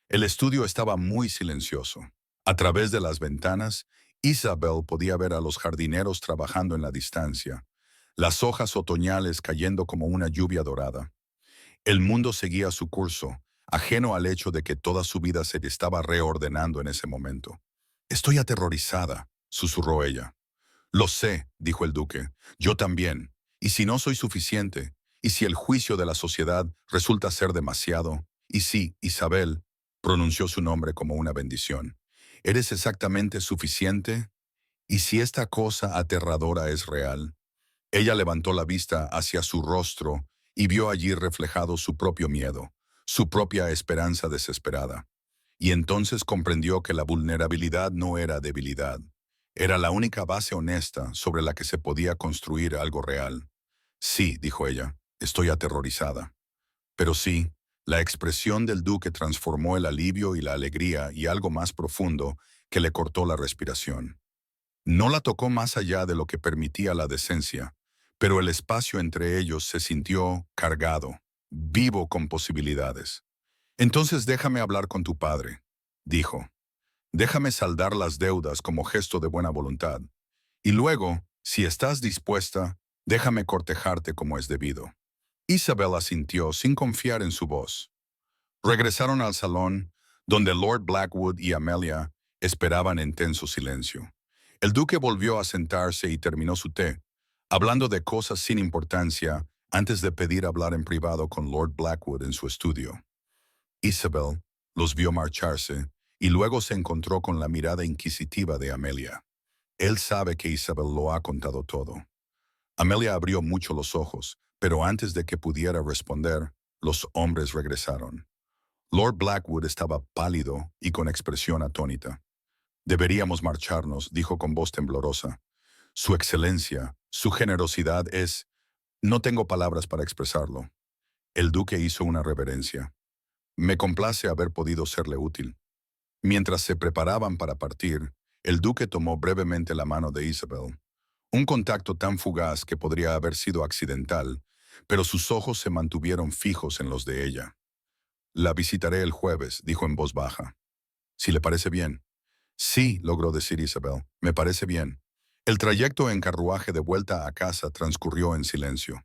El estudio estaba muy silencioso. A través de las ventanas, Isabel podía ver a los jardineros trabajando en la distancia, las hojas otoñales cayendo como una lluvia dorada. El mundo seguía su curso, ajeno al hecho de que toda su vida se estaba reordenando en ese momento. Estoy aterrorizada, susurró ella. Lo sé, dijo el duque, yo también. Y si no soy suficiente, y si el juicio de la sociedad resulta ser demasiado, y si, Isabel, pronunció su nombre como una bendición, ¿eres exactamente suficiente? ¿Y si esta cosa aterradora es real? Ella levantó la vista hacia su rostro y vio allí reflejado su propio miedo, su propia esperanza desesperada. Y entonces comprendió que la vulnerabilidad no era debilidad. Era la única base honesta sobre la que se podía construir algo real. Sí, dijo ella, estoy aterrorizada. Pero sí, la expresión del duque transformó el alivio y la alegría y algo más profundo que le cortó la respiración. No la tocó más allá de lo que permitía la decencia, pero el espacio entre ellos se sintió cargado, vivo con posibilidades. Entonces déjame hablar con tu padre, dijo. Déjame saldar las deudas como gesto de buena voluntad. Y luego, si estás dispuesta, déjame cortejarte como es debido. Isabel asintió sin confiar en su voz. Regresaron al salón, donde Lord Blackwood y Amelia esperaban en tenso silencio. El duque volvió a sentarse y terminó su té, hablando de cosas sin importancia antes de pedir hablar en privado con Lord Blackwood en su estudio. Isabel los vio marcharse y luego se encontró con la mirada inquisitiva de Amelia. Él sabe que Isabel lo ha contado todo. Amelia abrió mucho los ojos, pero antes de que pudiera responder, los hombres regresaron. Lord Blackwood estaba pálido y con expresión atónita. Deberíamos marcharnos, dijo con voz temblorosa. Su excelencia, su generosidad es... No tengo palabras para expresarlo. El duque hizo una reverencia. Me complace haber podido serle útil. Mientras se preparaban para partir, el duque tomó brevemente la mano de Isabel. Un contacto tan fugaz que podría haber sido accidental, pero sus ojos se mantuvieron fijos en los de ella. La visitaré el jueves, dijo en voz baja. Si le parece bien. Sí, logró decir Isabel, me parece bien. El trayecto en carruaje de vuelta a casa transcurrió en silencio.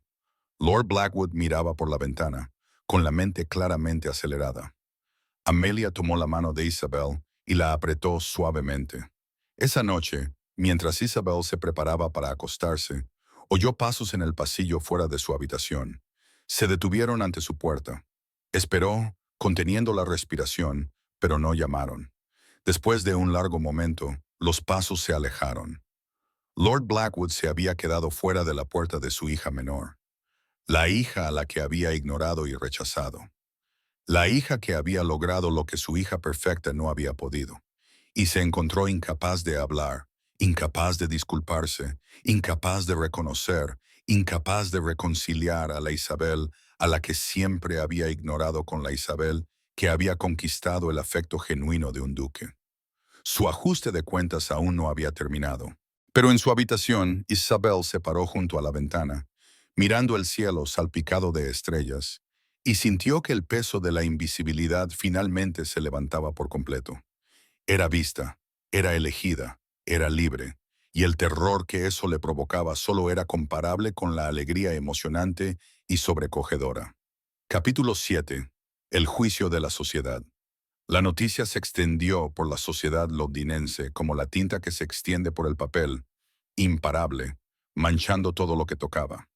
Lord Blackwood miraba por la ventana, con la mente claramente acelerada. Amelia tomó la mano de Isabel y la apretó suavemente. Esa noche, mientras Isabel se preparaba para acostarse, oyó pasos en el pasillo fuera de su habitación. Se detuvieron ante su puerta. Esperó, conteniendo la respiración, pero no llamaron. Después de un largo momento, los pasos se alejaron. Lord Blackwood se había quedado fuera de la puerta de su hija menor, la hija a la que había ignorado y rechazado, la hija que había logrado lo que su hija perfecta no había podido, y se encontró incapaz de hablar, incapaz de disculparse, incapaz de reconocer, incapaz de reconciliar a la Isabel a la que siempre había ignorado con la Isabel que había conquistado el afecto genuino de un duque. Su ajuste de cuentas aún no había terminado. Pero en su habitación, Isabel se paró junto a la ventana, mirando el cielo salpicado de estrellas, y sintió que el peso de la invisibilidad finalmente se levantaba por completo. Era vista, era elegida, era libre, y el terror que eso le provocaba solo era comparable con la alegría emocionante y sobrecogedora. Capítulo 7. El juicio de la sociedad. La noticia se extendió por la sociedad londinense como la tinta que se extiende por el papel, imparable, manchando todo lo que tocaba.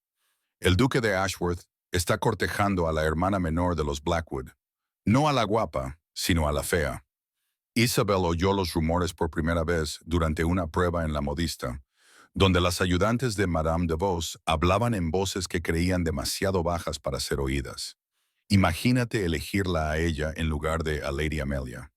El duque de Ashworth está cortejando a la hermana menor de los Blackwood, no a la guapa, sino a la fea. Isabel oyó los rumores por primera vez durante una prueba en la modista, donde las ayudantes de Madame de Vos hablaban en voces que creían demasiado bajas para ser oídas. Imagínate elegirla a ella en lugar de a Lady Amelia.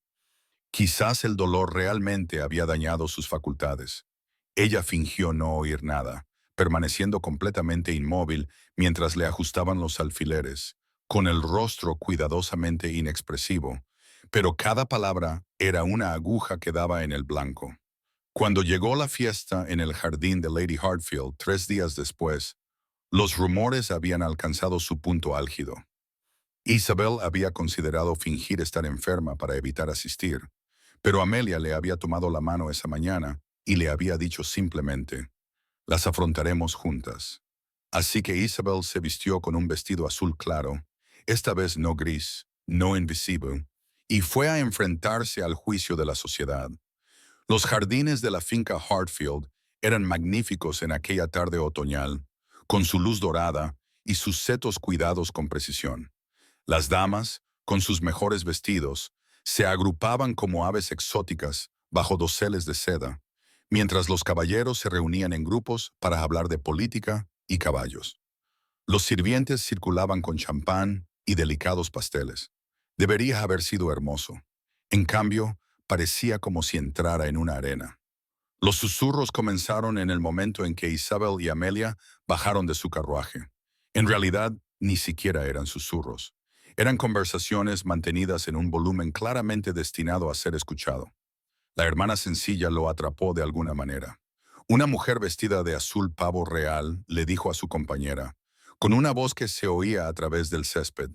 Quizás el dolor realmente había dañado sus facultades. Ella fingió no oír nada, permaneciendo completamente inmóvil mientras le ajustaban los alfileres, con el rostro cuidadosamente inexpresivo, pero cada palabra era una aguja que daba en el blanco. Cuando llegó la fiesta en el jardín de Lady Hartfield 3 días después, los rumores habían alcanzado su punto álgido. Isabel había considerado fingir estar enferma para evitar asistir, pero Amelia le había tomado la mano esa mañana y le había dicho simplemente, «Las afrontaremos juntas». Así que Isabel se vistió con un vestido azul claro, esta vez no gris, no invisible, y fue a enfrentarse al juicio de la sociedad. Los jardines de la finca Hartfield eran magníficos en aquella tarde otoñal, con su luz dorada y sus setos cuidados con precisión. Las damas, con sus mejores vestidos, se agrupaban como aves exóticas bajo doseles de seda, mientras los caballeros se reunían en grupos para hablar de política y caballos. Los sirvientes circulaban con champán y delicados pasteles. Debería haber sido hermoso. En cambio, parecía como si entrara en una arena. Los susurros comenzaron en el momento en que Isabel y Amelia bajaron de su carruaje. En realidad, ni siquiera eran susurros. Eran conversaciones mantenidas en un volumen claramente destinado a ser escuchado. La hermana sencilla lo atrapó de alguna manera. Una mujer vestida de azul pavo real le dijo a su compañera, con una voz que se oía a través del césped.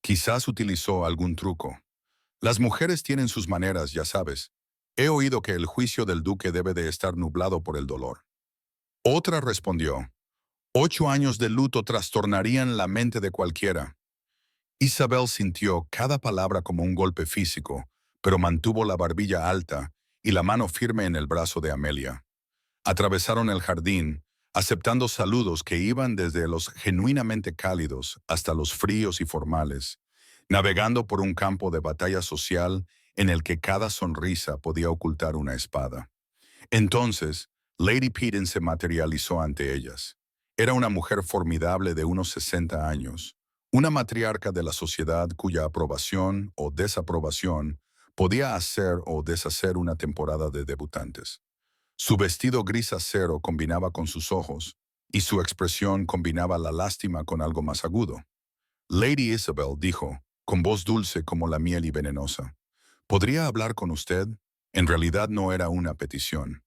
Quizás utilizó algún truco. Las mujeres tienen sus maneras, ya sabes. He oído que el juicio del duque debe de estar nublado por el dolor. Otra respondió, 8 años de luto trastornarían la mente de cualquiera. Isabel sintió cada palabra como un golpe físico, pero mantuvo la barbilla alta y la mano firme en el brazo de Amelia. Atravesaron el jardín, aceptando saludos que iban desde los genuinamente cálidos hasta los fríos y formales, navegando por un campo de batalla social en el que cada sonrisa podía ocultar una espada. Entonces, Lady Peden se materializó ante ellas. Era una mujer formidable de unos 60 años, una matriarca de la sociedad cuya aprobación o desaprobación podía hacer o deshacer una temporada de debutantes. Su vestido gris acero combinaba con sus ojos, y su expresión combinaba la lástima con algo más agudo. Lady Isabel dijo, con voz dulce como la miel y venenosa, «¿Podría hablar con usted?» En realidad no era una petición.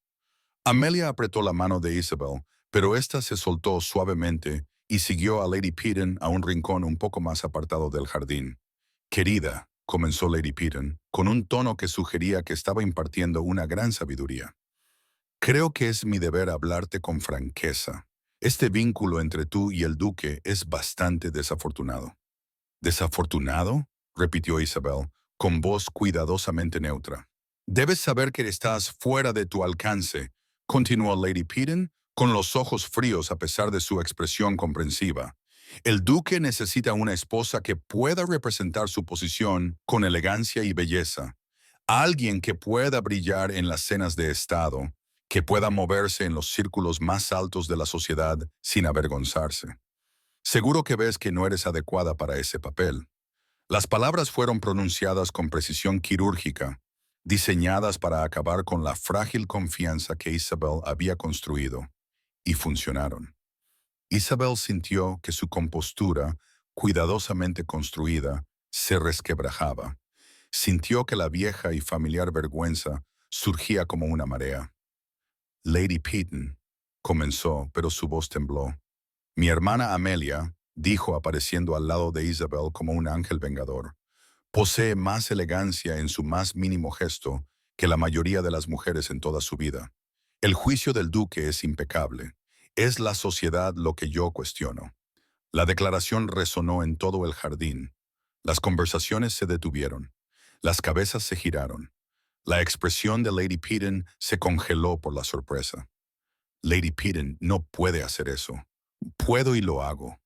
Amelia apretó la mano de Isabel, pero ésta se soltó suavemente y siguió a Lady Peden a un rincón un poco más apartado del jardín. «Querida», comenzó Lady Peden, con un tono que sugería que estaba impartiendo una gran sabiduría. «Creo que es mi deber hablarte con franqueza. Este vínculo entre tú y el duque es bastante desafortunado». «¿Desafortunado?», repitió Isabel, con voz cuidadosamente neutra. «Debes saber que estás fuera de tu alcance», continuó Lady Peden, con los ojos fríos a pesar de su expresión comprensiva. «El duque necesita una esposa que pueda representar su posición con elegancia y belleza. Alguien que pueda brillar en las cenas de estado, que pueda moverse en los círculos más altos de la sociedad sin avergonzarse. Seguro que ves que no eres adecuada para ese papel». Las palabras fueron pronunciadas con precisión quirúrgica, diseñadas para acabar con la frágil confianza que Isabel había construido, y funcionaron. Isabel sintió que su compostura, cuidadosamente construida, se resquebrajaba. Sintió que la vieja y familiar vergüenza surgía como una marea. «Lady Peden», comenzó, pero su voz tembló. «Mi hermana Amelia», dijo apareciendo al lado de Isabel como un ángel vengador, «posee más elegancia en su más mínimo gesto que la mayoría de las mujeres en toda su vida. El juicio del duque es impecable. Es la sociedad lo que yo cuestiono». La declaración resonó en todo el jardín. Las conversaciones se detuvieron. Las cabezas se giraron. La expresión de Lady Peden se congeló por la sorpresa. Lady Peden no puede hacer eso. Puedo y lo hago,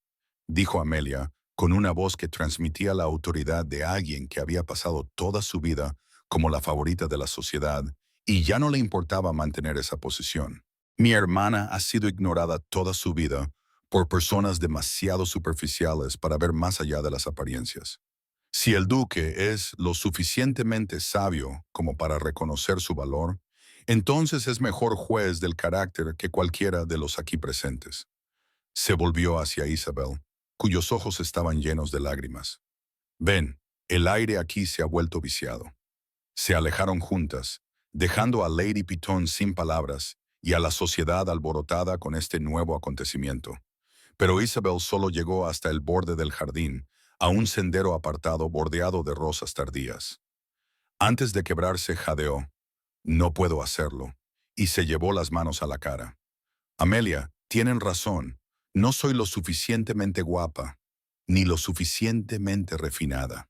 dijo Amelia, con una voz que transmitía la autoridad de alguien que había pasado toda su vida como la favorita de la sociedad y ya no le importaba mantener esa posición. Mi hermana ha sido ignorada toda su vida por personas demasiado superficiales para ver más allá de las apariencias. Si el duque es lo suficientemente sabio como para reconocer su valor, entonces es mejor juez del carácter que cualquiera de los aquí presentes. Se volvió hacia Isabel, cuyos ojos estaban llenos de lágrimas. Ven, el aire aquí se ha vuelto viciado. Se alejaron juntas, dejando a Lady Piton sin palabras y a la sociedad alborotada con este nuevo acontecimiento. Pero Isabel solo llegó hasta el borde del jardín, a un sendero apartado bordeado de rosas tardías. Antes de quebrarse, jadeó: «No puedo hacerlo», y se llevó las manos a la cara. «Amelia, tienen razón. No soy lo suficientemente guapa, ni lo suficientemente refinada.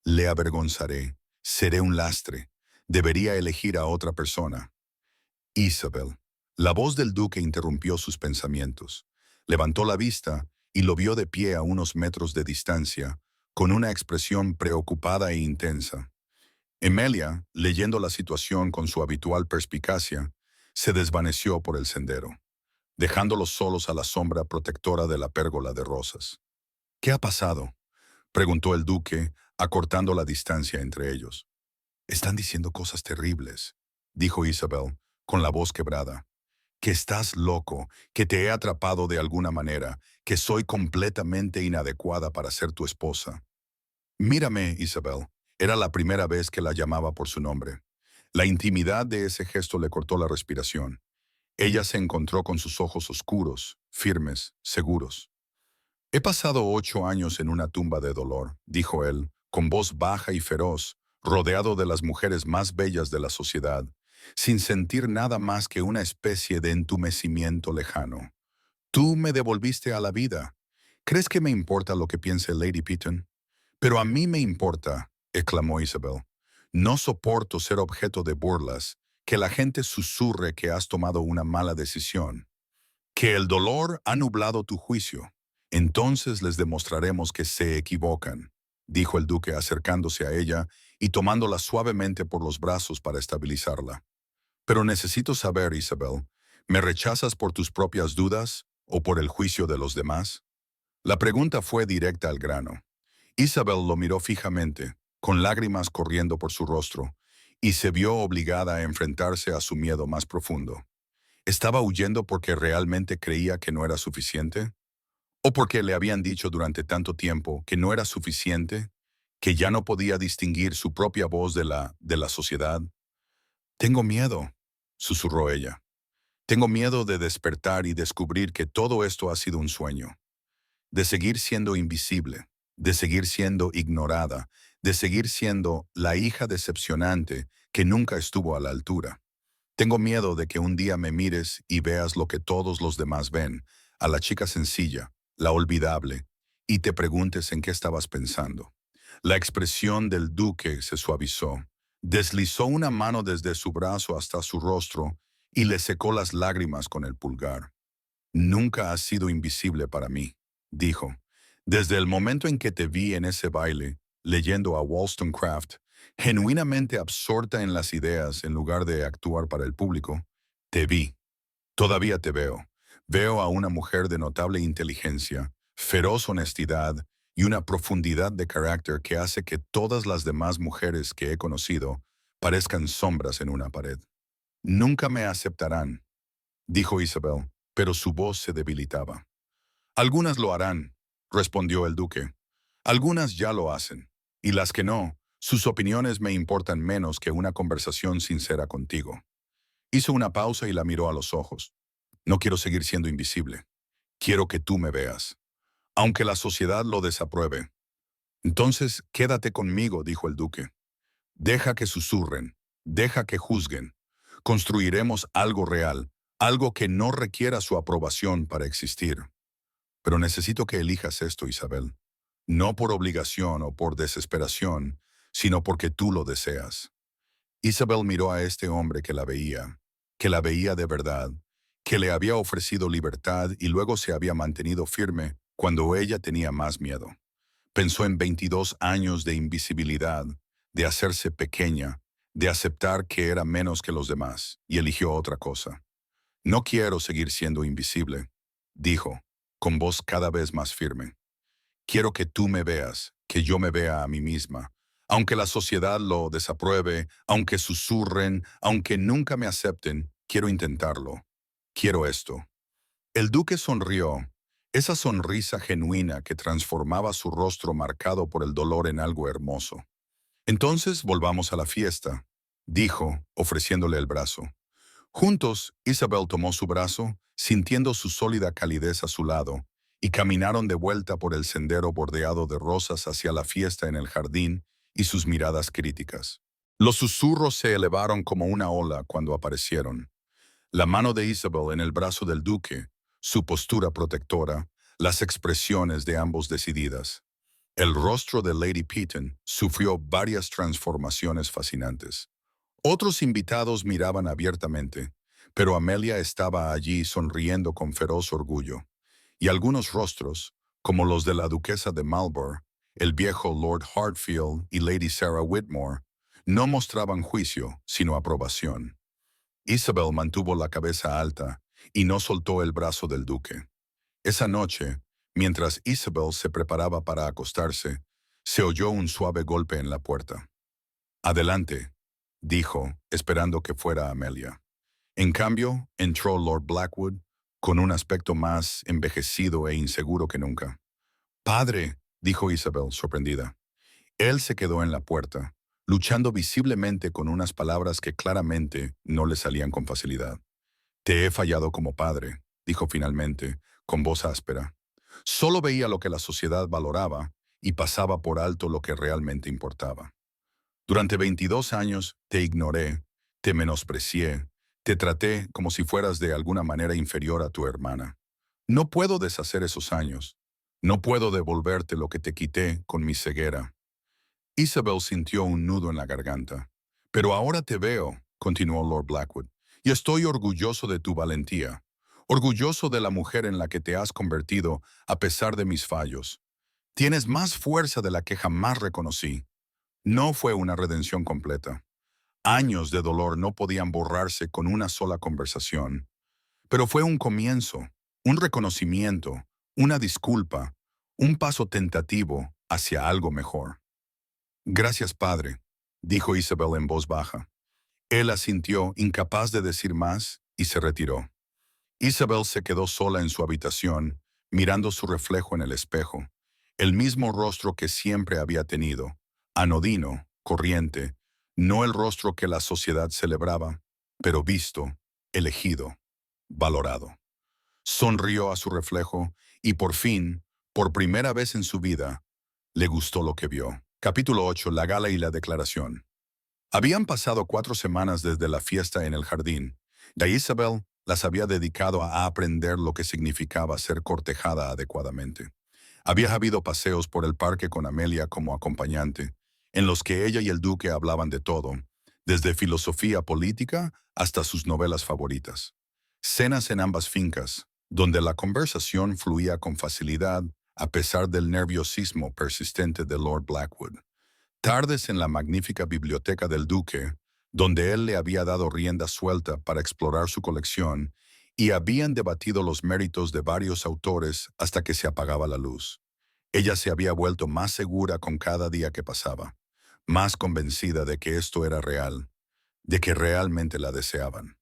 Le avergonzaré, seré un lastre. Debería elegir a otra persona». Isabel. La voz del duque interrumpió sus pensamientos. Levantó la vista y lo vio de pie a unos metros de distancia, con una expresión preocupada e intensa. Emilia, leyendo la situación con su habitual perspicacia, se desvaneció por el sendero, dejándolos solos a la sombra protectora de la pérgola de rosas. «¿Qué ha pasado?», preguntó el duque, acortando la distancia entre ellos. «Están diciendo cosas terribles», dijo Isabel, con la voz quebrada. «Que estás loco, que te he atrapado de alguna manera, que soy completamente inadecuada para ser tu esposa». «Mírame, Isabel». Era la primera vez que la llamaba por su nombre. La intimidad de ese gesto le cortó la respiración. Ella se encontró con sus ojos oscuros, firmes, seguros. «He pasado 8 años en una tumba de dolor», dijo él, con voz baja y feroz, rodeado de las mujeres más bellas de la sociedad, sin sentir nada más que una especie de entumecimiento lejano. «Tú me devolviste a la vida. ¿Crees que me importa lo que piense Lady Piton?» «Pero a mí me importa», exclamó Isabel. «No soporto ser objeto de burlas, que la gente susurre que has tomado una mala decisión, que el dolor ha nublado tu juicio. Entonces les demostraremos que se equivocan», dijo el duque acercándose a ella y tomándola suavemente por los brazos para estabilizarla. «Pero necesito saber, Isabel, ¿me rechazas por tus propias dudas o por el juicio de los demás?» La pregunta fue directa al grano. Isabel lo miró fijamente, con lágrimas corriendo por su rostro, y se vio obligada a enfrentarse a su miedo más profundo. ¿Estaba huyendo porque realmente creía que no era suficiente? ¿O porque le habían dicho durante tanto tiempo que no era suficiente, que ya no podía distinguir su propia voz de la sociedad? «Tengo miedo», susurró ella. «Tengo miedo de despertar y descubrir que todo esto ha sido un sueño, de seguir siendo invisible, de seguir siendo ignorada, de seguir siendo la hija decepcionante que nunca estuvo a la altura. Tengo miedo de que un día me mires y veas lo que todos los demás ven, a la chica sencilla, la olvidable, y te preguntes en qué estabas pensando». La expresión del duque se suavizó. Deslizó una mano desde su brazo hasta su rostro y le secó las lágrimas con el pulgar. «Nunca has sido invisible para mí», dijo. «Desde el momento en que te vi en ese baile, leyendo a Wollstonecraft, genuinamente absorta en las ideas en lugar de actuar para el público, te vi. Todavía te veo. Veo a una mujer de notable inteligencia, feroz honestidad y una profundidad de carácter que hace que todas las demás mujeres que he conocido parezcan sombras en una pared». «Nunca me aceptarán», dijo Isabel, pero su voz se debilitaba. «Algunas lo harán», respondió el duque. «Algunas ya lo hacen, y las que no, sus opiniones me importan menos que una conversación sincera contigo». Hizo una pausa y la miró a los ojos. «No quiero seguir siendo invisible. Quiero que tú me veas, aunque la sociedad lo desapruebe». «Entonces, quédate conmigo», dijo el duque. «Deja que susurren, deja que juzguen. Construiremos algo real, algo que no requiera su aprobación para existir». Pero necesito que elijas esto, Isabel. No por obligación o por desesperación, sino porque tú lo deseas. Isabel miró a este hombre que la veía de verdad, que le había ofrecido libertad y luego se había mantenido firme cuando ella tenía más miedo. Pensó en 22 años de invisibilidad, de hacerse pequeña, de aceptar que era menos que los demás, y eligió otra cosa. No quiero seguir siendo invisible, dijo, con voz cada vez más firme. Quiero que tú me veas, que yo me vea a mí misma. Aunque la sociedad lo desapruebe, aunque susurren, aunque nunca me acepten, quiero intentarlo. Quiero esto. El duque sonrió, esa sonrisa genuina que transformaba su rostro marcado por el dolor en algo hermoso. Entonces volvamos a la fiesta, dijo, ofreciéndole el brazo. Juntos, Isabel tomó su brazo, sintiendo su sólida calidez a su lado, y caminaron de vuelta por el sendero bordeado de rosas hacia la fiesta en el jardín y sus miradas críticas. Los susurros se elevaron como una ola cuando aparecieron. La mano de Isabel en el brazo del duque, su postura protectora, las expresiones de ambos decididas. El rostro de Lady Peaton sufrió varias transformaciones fascinantes. Otros invitados miraban abiertamente, pero Amelia estaba allí sonriendo con feroz orgullo, y algunos rostros, como los de la duquesa de Marlborough, el viejo Lord Hartfield y Lady Sarah Whitmore, no mostraban juicio, sino aprobación. Isabel mantuvo la cabeza alta y no soltó el brazo del duque. Esa noche, mientras Isabel se preparaba para acostarse, se oyó un suave golpe en la puerta. Adelante, dijo, esperando que fuera Amelia. En cambio, entró Lord Blackwood, con un aspecto más envejecido e inseguro que nunca. Padre, dijo Isabel, sorprendida. Él se quedó en la puerta, luchando visiblemente con unas palabras que claramente no le salían con facilidad. Te he fallado como padre, dijo finalmente, con voz áspera. Solo veía lo que la sociedad valoraba y pasaba por alto lo que realmente importaba. Durante 22 años te ignoré, te menosprecié, te traté como si fueras de alguna manera inferior a tu hermana. No puedo deshacer esos años. No puedo devolverte lo que te quité con mi ceguera. Isabel sintió un nudo en la garganta. Pero ahora te veo, continuó Lord Blackwood, y estoy orgulloso de tu valentía, orgulloso de la mujer en la que te has convertido a pesar de mis fallos. Tienes más fuerza de la que jamás reconocí. No fue una redención completa. Años de dolor no podían borrarse con una sola conversación, pero fue un comienzo, un reconocimiento, una disculpa, un paso tentativo hacia algo mejor. Gracias, padre, dijo Isabel en voz baja. Él asintió, incapaz de decir más, y se retiró. Isabel se quedó sola en su habitación, mirando su reflejo en el espejo, el mismo rostro que siempre había tenido, anodino, corriente, no el rostro que la sociedad celebraba, pero visto, elegido, valorado. Sonrió a su reflejo y por fin, por primera vez en su vida, le gustó lo que vio. Capítulo 8. La gala y la declaración. Habían pasado 4 semanas desde la fiesta en el jardín, y Isabel las había dedicado a aprender lo que significaba ser cortejada adecuadamente. Había habido paseos por el parque con Amelia como acompañante, en los que ella y el duque hablaban de todo, desde filosofía política hasta sus novelas favoritas. Cenas en ambas fincas, donde la conversación fluía con facilidad a pesar del nerviosismo persistente de Lord Blackwood. Tardes en la magnífica biblioteca del duque, donde él le había dado rienda suelta para explorar su colección, y habían debatido los méritos de varios autores hasta que se apagaba la luz. Ella se había vuelto más segura con cada día que pasaba, más convencida de que esto era real, de que realmente la deseaban.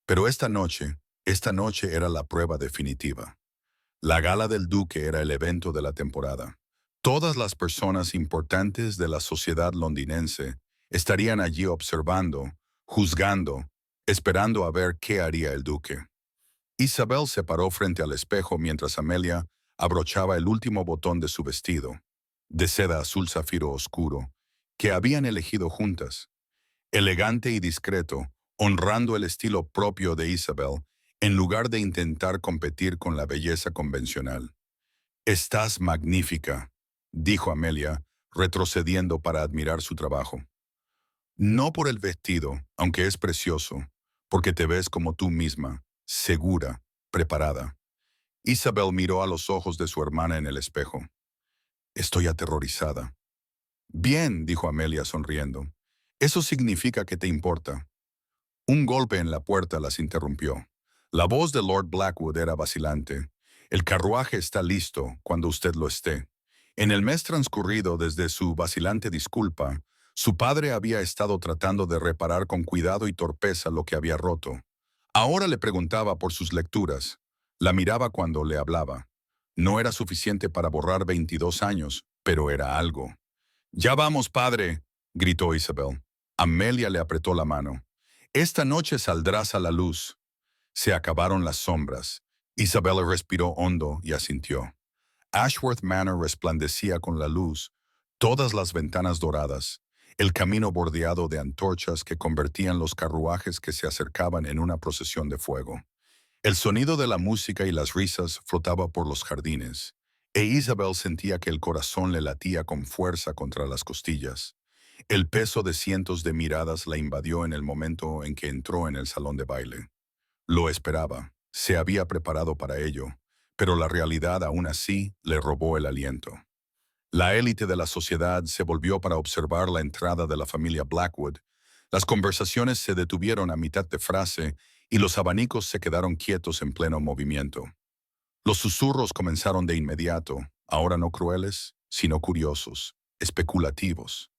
Pero esta noche era la prueba definitiva. La gala del duque era el evento de la temporada. Todas las personas importantes de la sociedad londinense estarían allí observando, juzgando, esperando a ver qué haría el duque. Isabel se paró frente al espejo mientras Amelia abrochaba el último botón de su vestido, de seda azul zafiro oscuro, que habían elegido juntas. Elegante y discreto, honrando el estilo propio de Isabel, en lugar de intentar competir con la belleza convencional. Estás magnífica, dijo Amelia, retrocediendo para admirar su trabajo. No por el vestido, aunque es precioso, porque te ves como tú misma, segura, preparada. Isabel miró a los ojos de su hermana en el espejo. Estoy aterrorizada. Bien, dijo Amelia sonriendo. Eso significa que te importa. Un golpe en la puerta las interrumpió. La voz de Lord Blackwood era vacilante. El carruaje está listo cuando usted lo esté. En el mes transcurrido desde su vacilante disculpa, su padre había estado tratando de reparar con cuidado y torpeza lo que había roto. Ahora le preguntaba por sus lecturas. La miraba cuando le hablaba. No era suficiente para borrar 22 años, pero era algo. «Ya vamos, padre», gritó Isabel. Amelia le apretó la mano. «Esta noche saldrás a la luz». Se acabaron las sombras. Isabella respiró hondo y asintió. Ashworth Manor resplandecía con la luz, todas las ventanas doradas, el camino bordeado de antorchas que convertían los carruajes que se acercaban en una procesión de fuego. El sonido de la música y las risas flotaba por los jardines, e Isabel sentía que el corazón le latía con fuerza contra las costillas. El peso de cientos de miradas la invadió en el momento en que entró en el salón de baile. Lo esperaba, se había preparado para ello, pero la realidad aún así le robó el aliento. La élite de la sociedad se volvió para observar la entrada de la familia Blackwood. Las conversaciones se detuvieron a mitad de frase y los abanicos se quedaron quietos en pleno movimiento. Los susurros comenzaron de inmediato, ahora no crueles, sino curiosos, especulativos.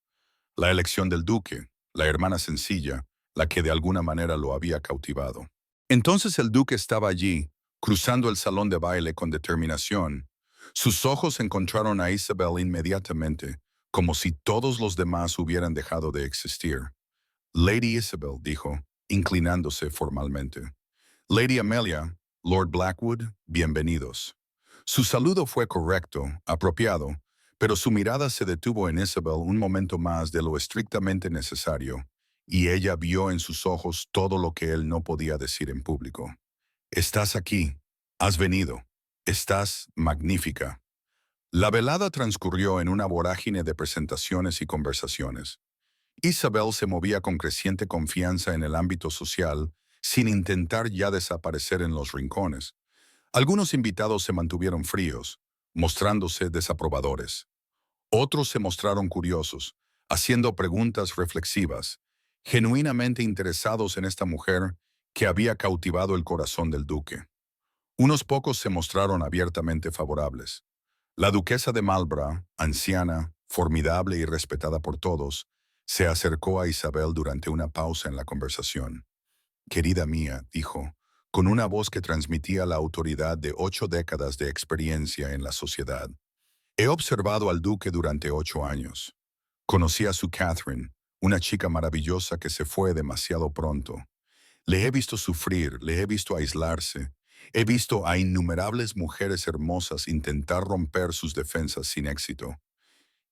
La elección del duque, la hermana sencilla, la que de alguna manera lo había cautivado. Entonces el duque estaba allí, cruzando el salón de baile con determinación. Sus ojos encontraron a Isabel inmediatamente, como si todos los demás hubieran dejado de existir. Lady Isabel, dijo, inclinándose formalmente. Lady Amelia, Lord Blackwood, bienvenidos. Su saludo fue correcto, apropiado, pero su mirada se detuvo en Isabel un momento más de lo estrictamente necesario, y ella vio en sus ojos todo lo que él no podía decir en público. Estás aquí, has venido, estás magnífica. La velada transcurrió en una vorágine de presentaciones y conversaciones. Isabel se movía con creciente confianza en el ámbito social, sin intentar ya desaparecer en los rincones. Algunos invitados se mantuvieron fríos, mostrándose desaprobadores. Otros se mostraron curiosos, haciendo preguntas reflexivas, genuinamente interesados en esta mujer que había cautivado el corazón del duque. Unos pocos se mostraron abiertamente favorables. La duquesa de Marlborough, anciana, formidable y respetada por todos, se acercó a Isabel durante una pausa en la conversación. «Querida mía», dijo, con una voz que transmitía la autoridad de 8 décadas de experiencia en la sociedad. «He observado al duque durante 8 años. Conocí a su Catherine, una chica maravillosa que se fue demasiado pronto. Le he visto sufrir, le he visto aislarse. He visto a innumerables mujeres hermosas intentar romper sus defensas sin éxito».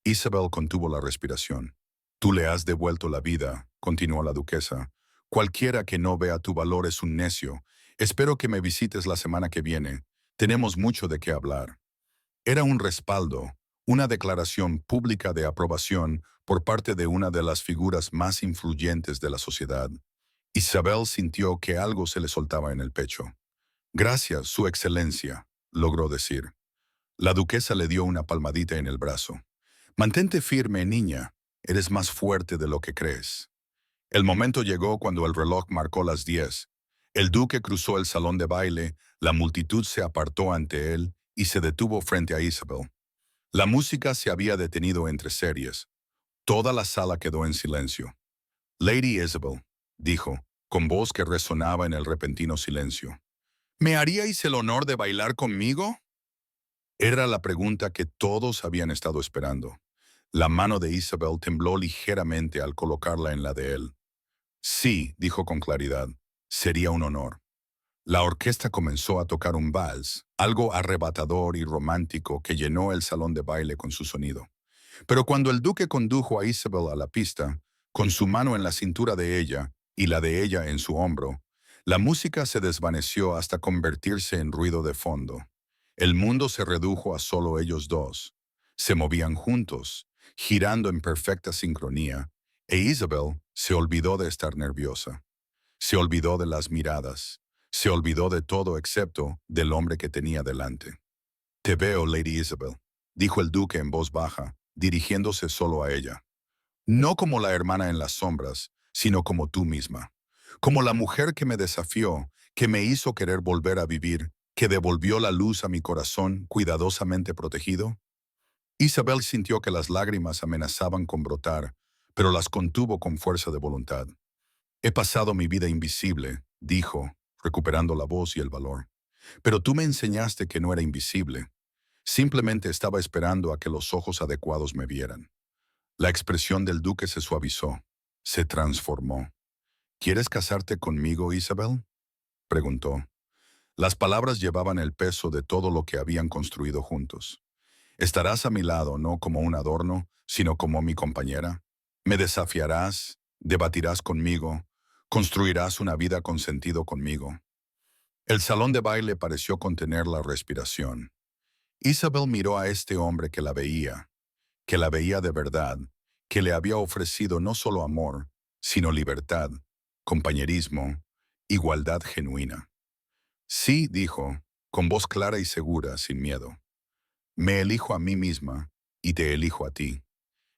Isabel contuvo la respiración. «Tú le has devuelto la vida», continuó la duquesa. «Cualquiera que no vea tu valor es un necio. Espero que me visites la semana que viene. Tenemos mucho de qué hablar». Era un respaldo, una declaración pública de aprobación por parte de una de las figuras más influyentes de la sociedad. Isabel sintió que algo se le soltaba en el pecho. «Gracias, Su Excelencia», logró decir. La duquesa le dio una palmadita en el brazo. «Mantente firme, niña. Eres más fuerte de lo que crees». El momento llegó cuando el reloj marcó las 10. El duque cruzó el salón de baile, la multitud se apartó ante él y se detuvo frente a Isabel. La música se había detenido entre series. Toda la sala quedó en silencio. «Lady Isabel», dijo, con voz que resonaba en el repentino silencio. «¿Me haríais el honor de bailar conmigo?». Era la pregunta que todos habían estado esperando. La mano de Isabel tembló ligeramente al colocarla en la de él. «Sí», dijo con claridad, «sería un honor». La orquesta comenzó a tocar un vals, algo arrebatador y romántico que llenó el salón de baile con su sonido. Pero cuando el duque condujo a Isabel a la pista, con su mano en la cintura de ella y la de ella en su hombro, la música se desvaneció hasta convertirse en ruido de fondo. El mundo se redujo a solo ellos dos. Se movían juntos, girando en perfecta sincronía, e Isabel se olvidó de estar nerviosa. Se olvidó de las miradas. Se olvidó de todo excepto del hombre que tenía delante. «Te veo, Lady Isabel», dijo el duque en voz baja, dirigiéndose solo a ella. «No como la hermana en las sombras, sino como tú misma. Como la mujer que me desafió, que me hizo querer volver a vivir, que devolvió la luz a mi corazón cuidadosamente protegido». Isabel sintió que las lágrimas amenazaban con brotar, pero las contuvo con fuerza de voluntad. «He pasado mi vida invisible», dijo, recuperando la voz y el valor. «Pero tú me enseñaste que no era invisible. Simplemente estaba esperando a que los ojos adecuados me vieran». La expresión del duque se suavizó, se transformó. «¿Quieres casarte conmigo, Isabel?», preguntó. Las palabras llevaban el peso de todo lo que habían construido juntos. «Estarás a mi lado no como un adorno, sino como mi compañera. Me desafiarás, debatirás conmigo, construirás una vida con sentido conmigo». El salón de baile pareció contener la respiración. Isabel miró a este hombre que la veía de verdad, que le había ofrecido no solo amor, sino libertad, compañerismo, igualdad genuina. «Sí», dijo, con voz clara y segura, sin miedo. «Me elijo a mí misma y te elijo a ti».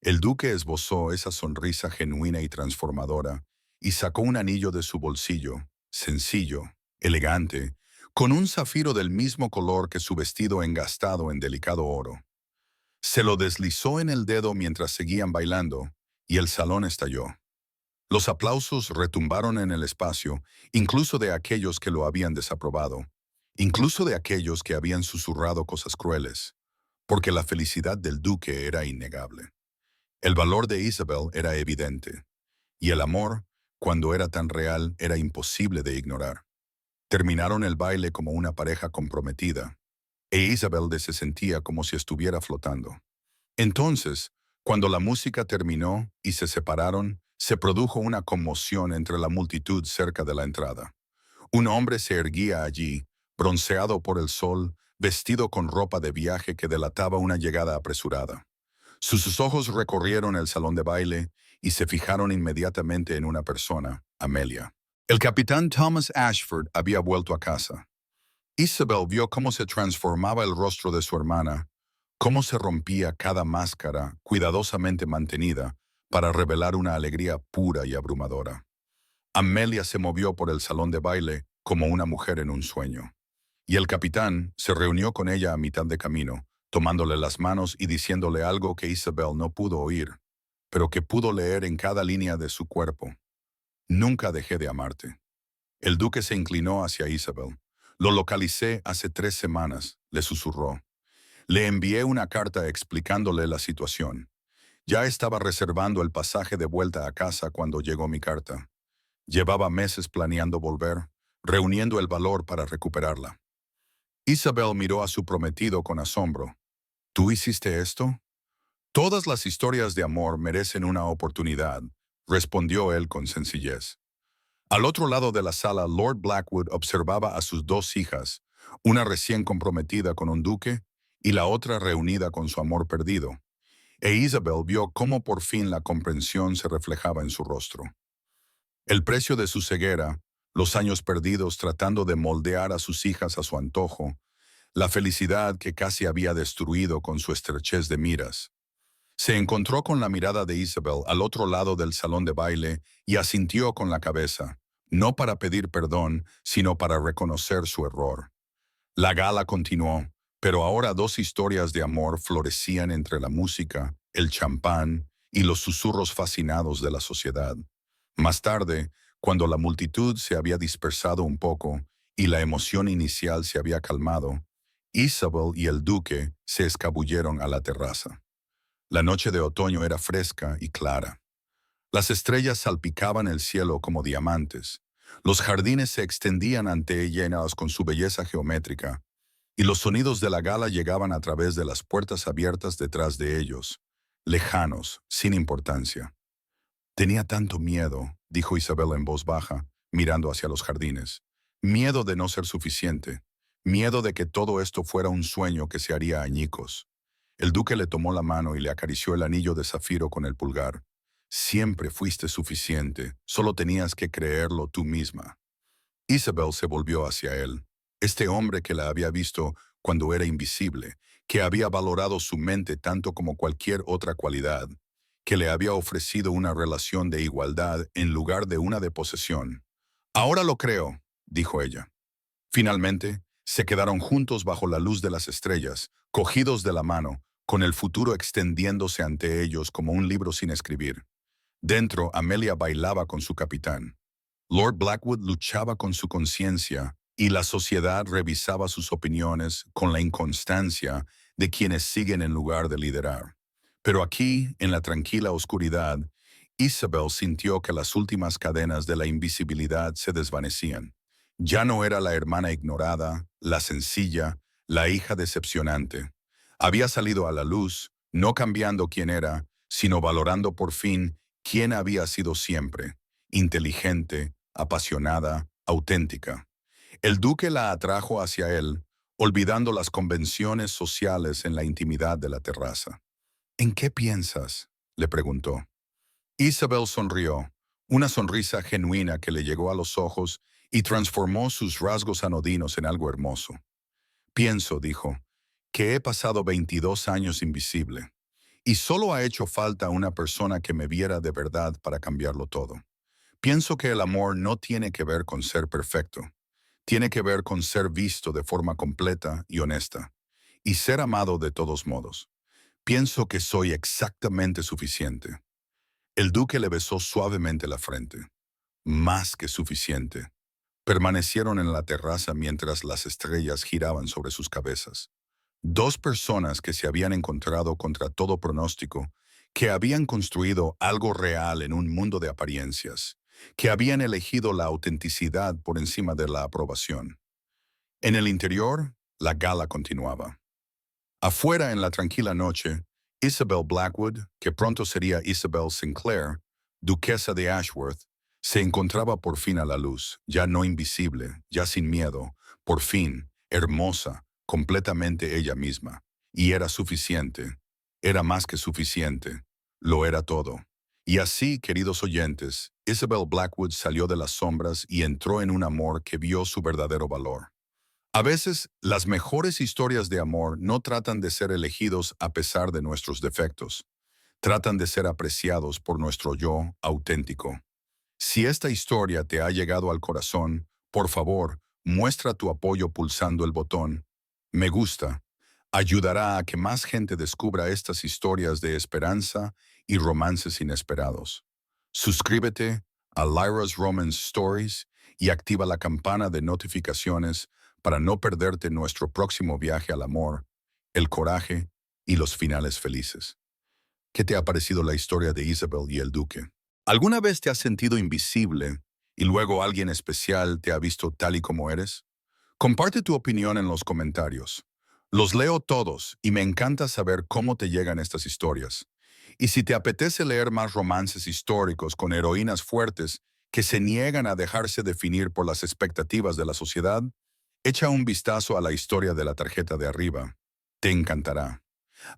El duque esbozó esa sonrisa genuina y transformadora y sacó un anillo de su bolsillo, sencillo, elegante, con un zafiro del mismo color que su vestido engastado en delicado oro. Se lo deslizó en el dedo mientras seguían bailando, y el salón estalló. Los aplausos retumbaron en el espacio, incluso de aquellos que lo habían desaprobado, incluso de aquellos que habían susurrado cosas crueles, porque la felicidad del duque era innegable. El valor de Isabel era evidente, y el amor, cuando era tan real, era imposible de ignorar. Terminaron el baile como una pareja comprometida, e Isabel se sentía como si estuviera flotando. Entonces, cuando la música terminó y se separaron, se produjo una conmoción entre la multitud cerca de la entrada. Un hombre se erguía allí, bronceado por el sol, vestido con ropa de viaje que delataba una llegada apresurada. Sus ojos recorrieron el salón de baile y se fijaron inmediatamente en una persona, Amelia. El capitán Thomas Ashford había vuelto a casa. Isabel vio cómo se transformaba el rostro de su hermana, cómo se rompía cada máscara cuidadosamente mantenida para revelar una alegría pura y abrumadora. Amelia se movió por el salón de baile como una mujer en un sueño. Y el capitán se reunió con ella a mitad de camino, tomándole las manos y diciéndole algo que Isabel no pudo oír, pero que pudo leer en cada línea de su cuerpo. «Nunca dejé de amarte». El duque se inclinó hacia Isabel. «Lo localicé hace 3 semanas», le susurró. «Le envié una carta explicándole la situación. Ya estaba reservando el pasaje de vuelta a casa cuando llegó mi carta. Llevaba meses planeando volver, reuniendo el valor para recuperarla». Isabel miró a su prometido con asombro. «¿Tú hiciste esto?». «Todas las historias de amor merecen una oportunidad», respondió él con sencillez. Al otro lado de la sala, Lord Blackwood observaba a sus 2 hijas, una recién comprometida con un duque y la otra reunida con su amor perdido, e Isabel vio cómo por fin la comprensión se reflejaba en su rostro. El precio de su ceguera, los años perdidos tratando de moldear a sus hijas a su antojo, la felicidad que casi había destruido con su estrechez de miras. Se encontró con la mirada de Isabel al otro lado del salón de baile y asintió con la cabeza, no para pedir perdón, sino para reconocer su error. La gala continuó, pero ahora 2 historias de amor florecían entre la música, el champán y los susurros fascinados de la sociedad. Más tarde, cuando la multitud se había dispersado un poco y la emoción inicial se había calmado, Isabel y el duque se escabulleron a la terraza. La noche de otoño era fresca y clara. Las estrellas salpicaban el cielo como diamantes. Los jardines se extendían ante ella llenados con su belleza geométrica, y los sonidos de la gala llegaban a través de las puertas abiertas detrás de ellos, lejanos, sin importancia. «Tenía tanto miedo», dijo Isabel en voz baja, mirando hacia los jardines. «Miedo de no ser suficiente. Miedo de que todo esto fuera un sueño que se haría añicos. El duque le tomó la mano y le acarició el anillo de zafiro con el pulgar. Siempre fuiste suficiente, solo tenías que creerlo tú misma. Isabel se volvió hacia él. Este hombre que la había visto cuando era invisible, que había valorado su mente tanto como cualquier otra cualidad, que le había ofrecido una relación de igualdad en lugar de una de posesión. Ahora lo creo, dijo ella. Finalmente, se quedaron juntos bajo la luz de las estrellas, cogidos de la mano, con el futuro extendiéndose ante ellos como un libro sin escribir. Dentro, Amelia bailaba con su capitán. Lord Blackwood luchaba con su conciencia y la sociedad revisaba sus opiniones con la inconstancia de quienes siguen en lugar de liderar. Pero aquí, en la tranquila oscuridad, Isabel sintió que las últimas cadenas de la invisibilidad se desvanecían. Ya no era la hermana ignorada, la sencilla, la hija decepcionante. Había salido a la luz, no cambiando quién era, sino valorando por fin quién había sido siempre: inteligente, apasionada, auténtica. El duque la atrajo hacia él, olvidando las convenciones sociales en la intimidad de la terraza. ¿En qué piensas?, le preguntó. Isabel sonrió, una sonrisa genuina que le llegó a los ojos y transformó sus rasgos anodinos en algo hermoso. Pienso, dijo, que he pasado 22 años invisible, y solo ha hecho falta una persona que me viera de verdad para cambiarlo todo. Pienso que el amor no tiene que ver con ser perfecto, tiene que ver con ser visto de forma completa y honesta, y ser amado de todos modos. Pienso que soy exactamente suficiente. El duque le besó suavemente la frente. Más que suficiente. Permanecieron en la terraza mientras las estrellas giraban sobre sus cabezas. Dos personas que se habían encontrado contra todo pronóstico, que habían construido algo real en un mundo de apariencias, que habían elegido la autenticidad por encima de la aprobación. En el interior, la gala continuaba. Afuera, en la tranquila noche, Isabel Blackwood, que pronto sería Isabel Sinclair, duquesa de Ashworth, se encontraba por fin a la luz, ya no invisible, ya sin miedo, por fin, hermosa, completamente ella misma. Y era suficiente, era más que suficiente, lo era todo. Y así, queridos oyentes, Isabel Blackwood salió de las sombras y entró en un amor que vio su verdadero valor. A veces, las mejores historias de amor no tratan de ser elegidos a pesar de nuestros defectos. Tratan de ser apreciados por nuestro yo auténtico. Si esta historia te ha llegado al corazón, por favor, muestra tu apoyo pulsando el botón Me gusta. Ayudará a que más gente descubra estas historias de esperanza y romances inesperados. Suscríbete a Lyra's Romance Stories y activa la campana de notificaciones para no perderte nuestro próximo viaje al amor, el coraje y los finales felices. ¿Qué te ha parecido la historia de Isabel y el Duque? ¿Alguna vez te has sentido invisible y luego alguien especial te ha visto tal y como eres? Comparte tu opinión en los comentarios. Los leo todos y me encanta saber cómo te llegan estas historias. Y si te apetece leer más romances históricos con heroínas fuertes que se niegan a dejarse definir por las expectativas de la sociedad, echa un vistazo a la historia de la tarjeta de arriba. Te encantará.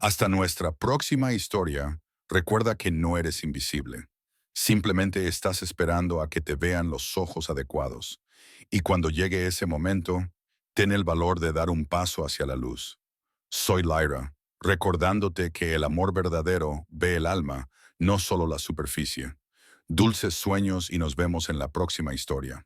Hasta nuestra próxima historia, recuerda que no eres invisible. Simplemente estás esperando a que te vean los ojos adecuados. Y cuando llegue ese momento, ten el valor de dar un paso hacia la luz. Soy Lyra, recordándote que el amor verdadero ve el alma, no solo la superficie. Dulces sueños y nos vemos en la próxima historia.